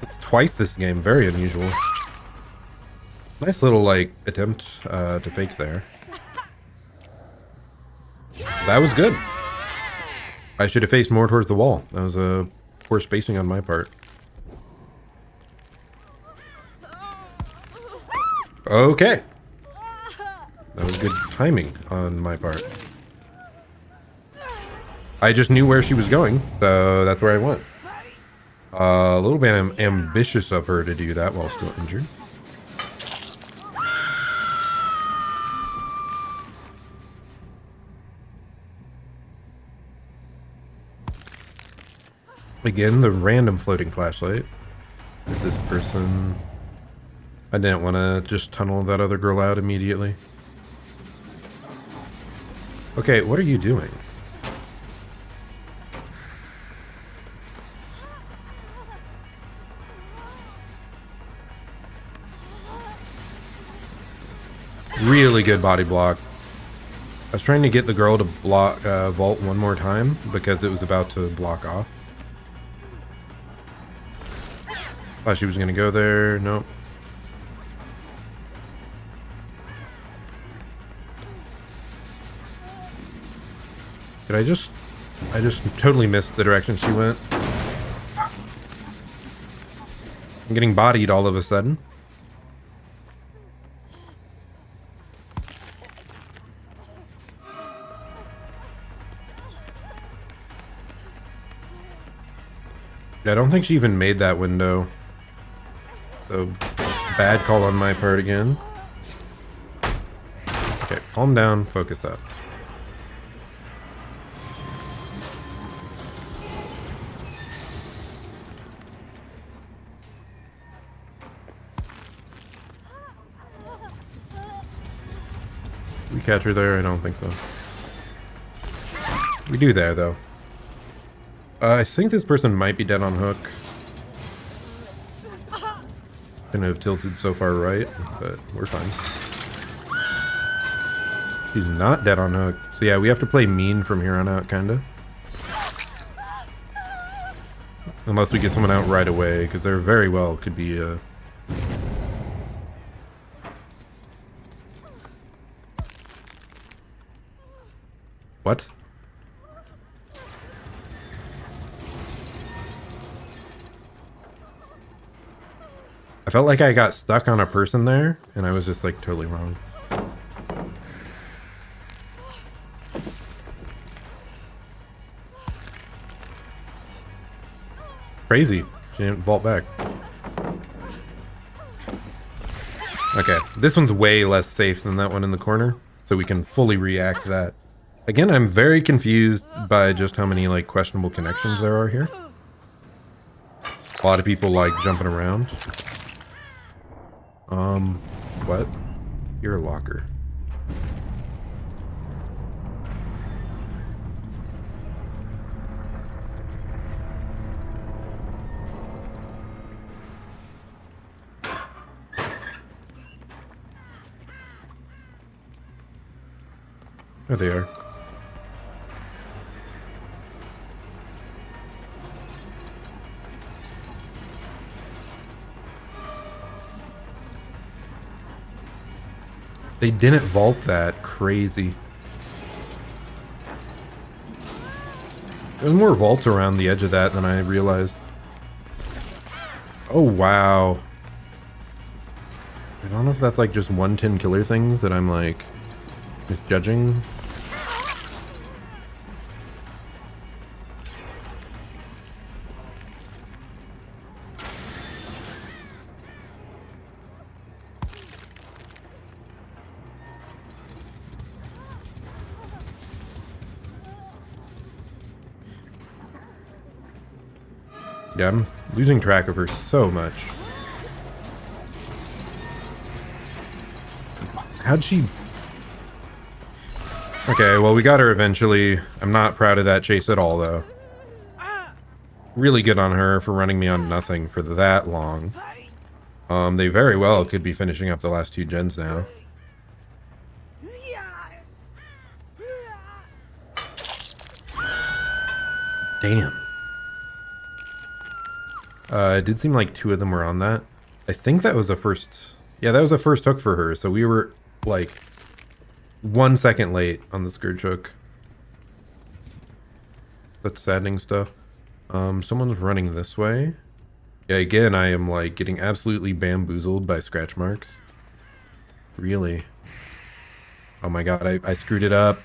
It's twice this game, very unusual. Nice little, like, attempt to fake there. That was good. I should have faced more towards the wall. That was a poor spacing on my part. Okay. That was good timing on my part. I just knew where she was going, so that's where I went. A little bit ambitious of her to do that while still injured. Again, the random floating flashlight. With this person. I didn't want to just tunnel that other girl out immediately. Okay, what are you doing? Really good body block. I was trying to get the girl to block vault one more time because it was about to block off. Thought she was gonna go there. Nope. Did I just totally missed the direction she went. I'm getting bodied all of a sudden. I don't think she even made that window. So, bad call on my part again. Okay, calm down, focus up. We catch her there? I don't think so. We do there, though. I think this person might be dead on hook. Gonna have tilted so far right, but we're fine. She's not dead on hook. So yeah, we have to play mean from here on out, kinda. Unless we get someone out right away, because there very well could be a... What? I felt like I got stuck on a person there, and I was just like totally wrong. Crazy. She didn't vault back. Okay, this one's way less safe than that one in the corner. so we can fully react that. Again, I'm very confused by just how many like questionable connections there are here. A lot of people like jumping around. What? You're a locker. There they are. They didn't vault that. Crazy. There's more vaults around the edge of that than I realized. Oh, wow. I don't know if that's like just 110 killer things that I'm like misjudging. Yeah, I'm losing track of her so much. How'd she... Okay, well, we got her eventually. I'm not proud of that chase at all, though. Really good on her for running me on nothing for that long. They very well could be finishing up the last 2 gens now. Damn. It did seem like 2 of them were on that. I think that was a first... Yeah, that was a first hook for her, so we were, like, 1 second late on the Scourge hook. That's saddening stuff. Someone's running this way. Yeah, again, I am, like, getting absolutely bamboozled by scratch marks. Really? Oh my god, I screwed it up.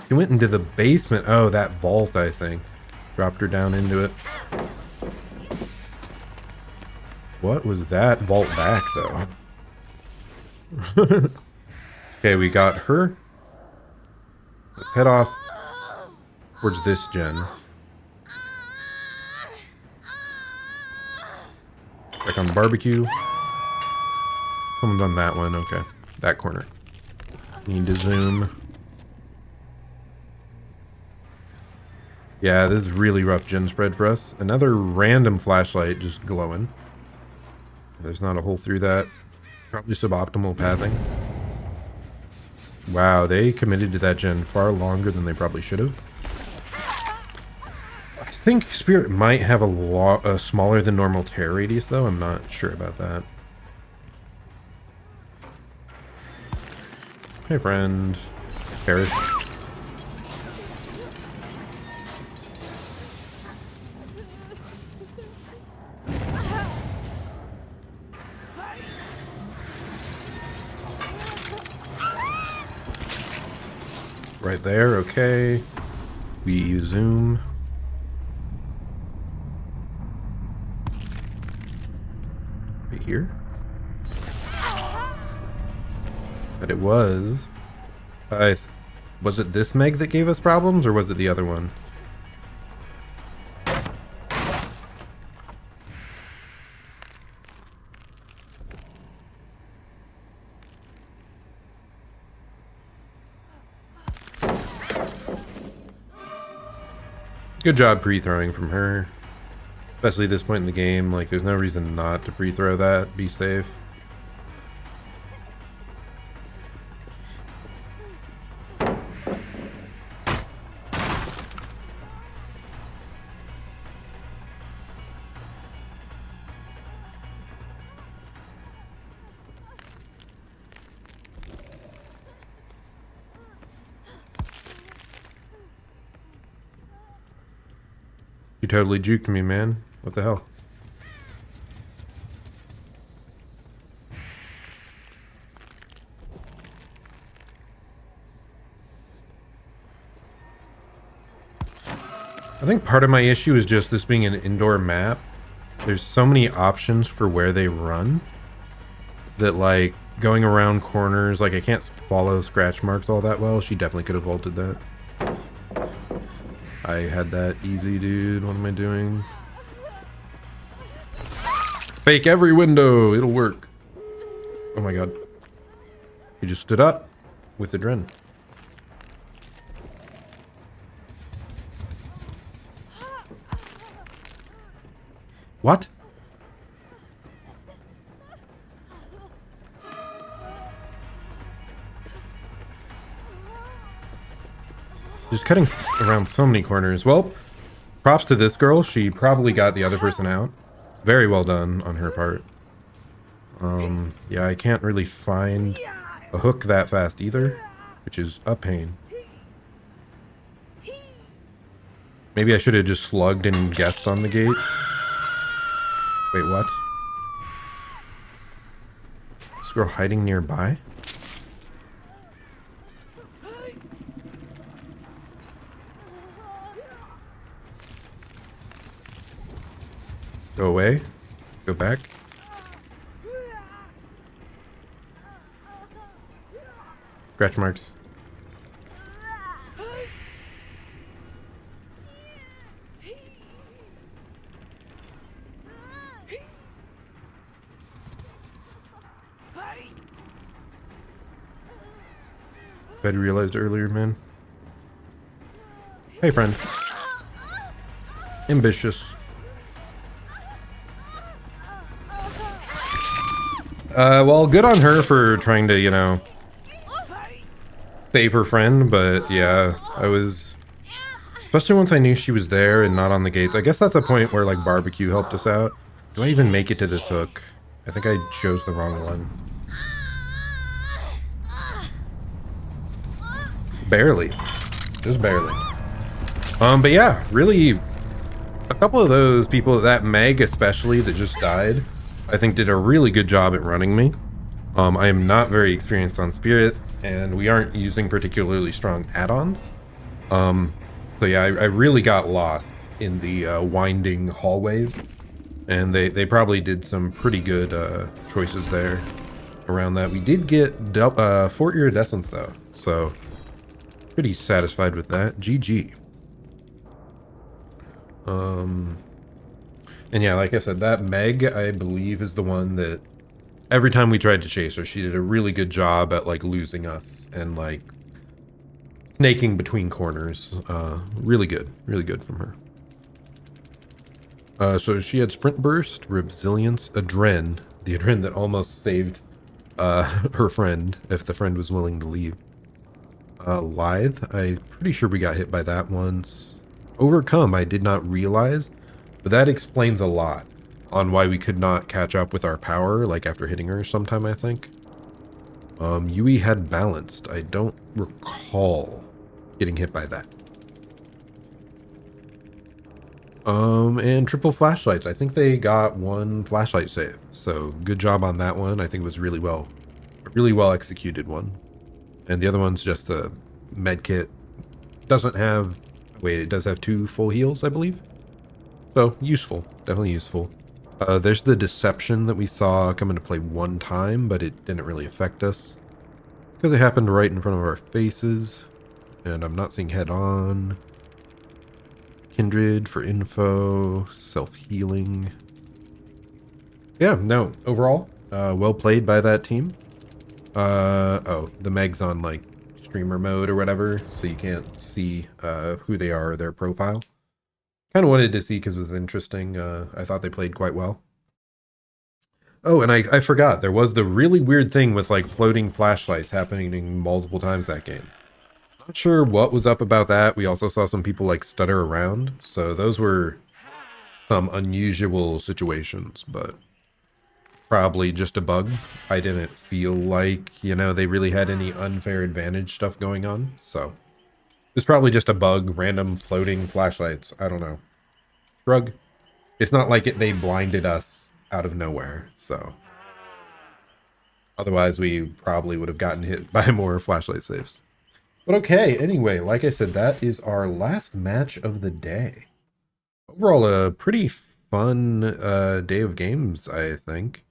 She went into the basement. Oh, that vault, I think. Dropped her down into it. What was that vault back, though? Okay, we got her. Let's head off towards this gen. Check on the barbecue. Someone's on that one. Okay. That corner. Need to zoom. Yeah, this is really rough gen spread for us. Another random flashlight just glowing. There's not a hole through that. Probably suboptimal pathing. Wow, they committed to that gen far longer than they probably should have. I think Spirit might have a smaller than normal tear radius, though. I'm not sure about that. Hey, friend. Perish. Right there, okay. We zoom. Right here? But it was. Was it this Meg that gave us problems, or was it the other one? Good job pre-throwing from her. Especially at this point in the game, like there's no reason not to pre-throw that, be safe. You totally juked me, man. What the hell? I think part of my issue is just this being an indoor map. There's so many options for where they run that, like, going around corners, like, I can't follow scratch marks all that well. She definitely could have vaulted that. I had that easy, dude. What am I doing? Fake every window. It'll work. Oh my god. He just stood up with the Dren. What? Just cutting around so many corners. Well, props to this girl. She probably got the other person out. Very well done on her part. Yeah, I can't really find a hook that fast either, which is a pain. Maybe I should have just slugged and guessed on the gate. Wait, what? This girl hiding nearby? Go away. Go back. Scratch marks. I'd realized earlier, man. Hey, friend. Ambitious. Well, good on her for trying to, you know, save her friend, but yeah, I was... Especially once I knew she was there and not on the gates. I guess that's a point where, like, barbecue helped us out. Do I even make it to this hook? I think I chose the wrong one. Barely. Just barely. But yeah, really, a couple of those people, that Meg especially, that just died, I think did a really good job at running me. I am not very experienced on Spirit, and we aren't using particularly strong add-ons. So yeah, I really got lost in the winding hallways, and they probably did some pretty good choices there around that. We did get Fort Iridescence though, so pretty satisfied with that. GG. And yeah, like I said, that Meg, I believe, is the one that every time we tried to chase her, she did a really good job at, like, losing us and, like, snaking between corners. Really good from her. So she had Sprint Burst, Resilience, Adren, the Adren that almost saved her friend, if the friend was willing to leave. Lithe, I'm pretty sure we got hit by that once. Overcome, I did not realize, but that explains a lot on why we could not catch up with our power, like after hitting her sometime, I think. Yui had Balanced. I don't recall getting hit by that. And triple flashlights. I think they got one flashlight save, so good job on that one. I think it was really well executed one. And the other one's just a med kit. Doesn't have... Wait, it does have 2 full heals, I believe. So, useful. Definitely useful. There's the Deception that we saw come into play one time, but it didn't really affect us. Because it happened right in front of our faces. And I'm not seeing head-on. Kindred for info. Self-healing. Yeah, no, overall, well played by that team. Oh, the Meg's on, like, streamer mode or whatever, so you can't see who they are or their profile. Kind of wanted to see because it was interesting. I thought they played quite well. Oh, and I forgot, there was the really weird thing with, like, floating flashlights happening multiple times that game. Not sure what was up about that. We also saw some people, like, stutter around, so those were some unusual situations, but probably just a bug. I didn't feel like, you know, they really had any unfair advantage stuff going on, so it's probably just a bug, random floating flashlights. I don't know. Shrug. It's not like they blinded us out of nowhere, so otherwise we probably would have gotten hit by more flashlight saves. But okay, anyway, like I said, that is our last match of the day. Overall, a pretty fun day of games, I think.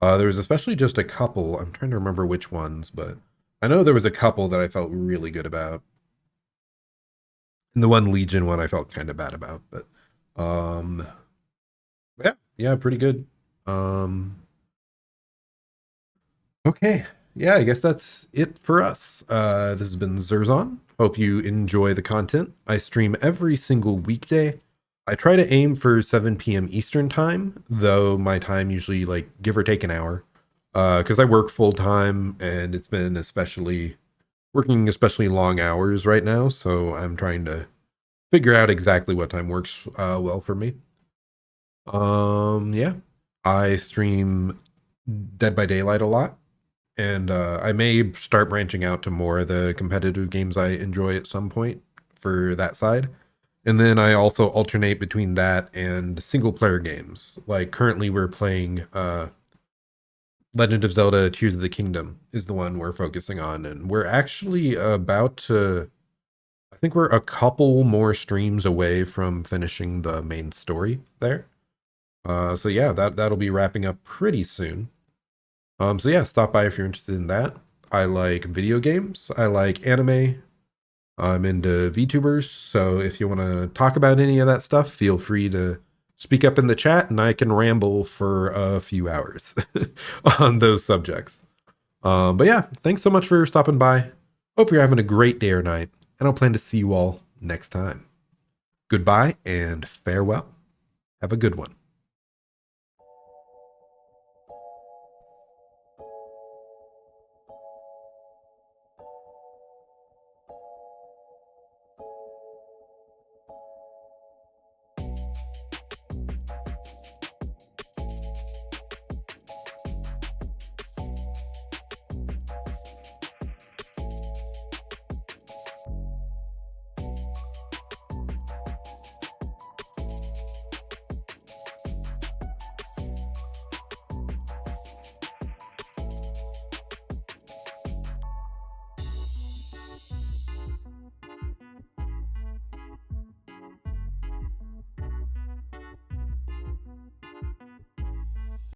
There was especially just a couple. I'm trying to remember which ones, but I know there was a couple that I felt really good about. And the one Legion one I felt kind of bad about, but um yeah, pretty good. Um okay. Yeah, I guess that's it for us. This has been Zerzon. Hope you enjoy the content. I stream every single weekday. I try to aim for 7 p.m. Eastern time, though my time usually like give or take an hour. Because I work full time and it's been working especially long hours right now, so I'm trying to figure out exactly what time works well for me. Yeah, I stream Dead by Daylight a lot, and I may start branching out to more of the competitive games I enjoy at some point for that side. And then I also alternate between that and single player games. Like currently, we're playing Legend of Zelda: Tears of the Kingdom is the one we're focusing on, and we're actually about to. I think we're a couple more streams away from finishing the main story there. So yeah, that'll be wrapping up pretty soon. So yeah, stop by if you're interested in that. I like video games. I like anime. I'm into Vtubers. So if you want to talk about any of that stuff, feel free to speak up in the chat, and I can ramble for a few hours on those subjects. But yeah, thanks so much for stopping by. Hope you're having a great day or night, and I'll plan to see you all next time. Goodbye and farewell. Have a good one.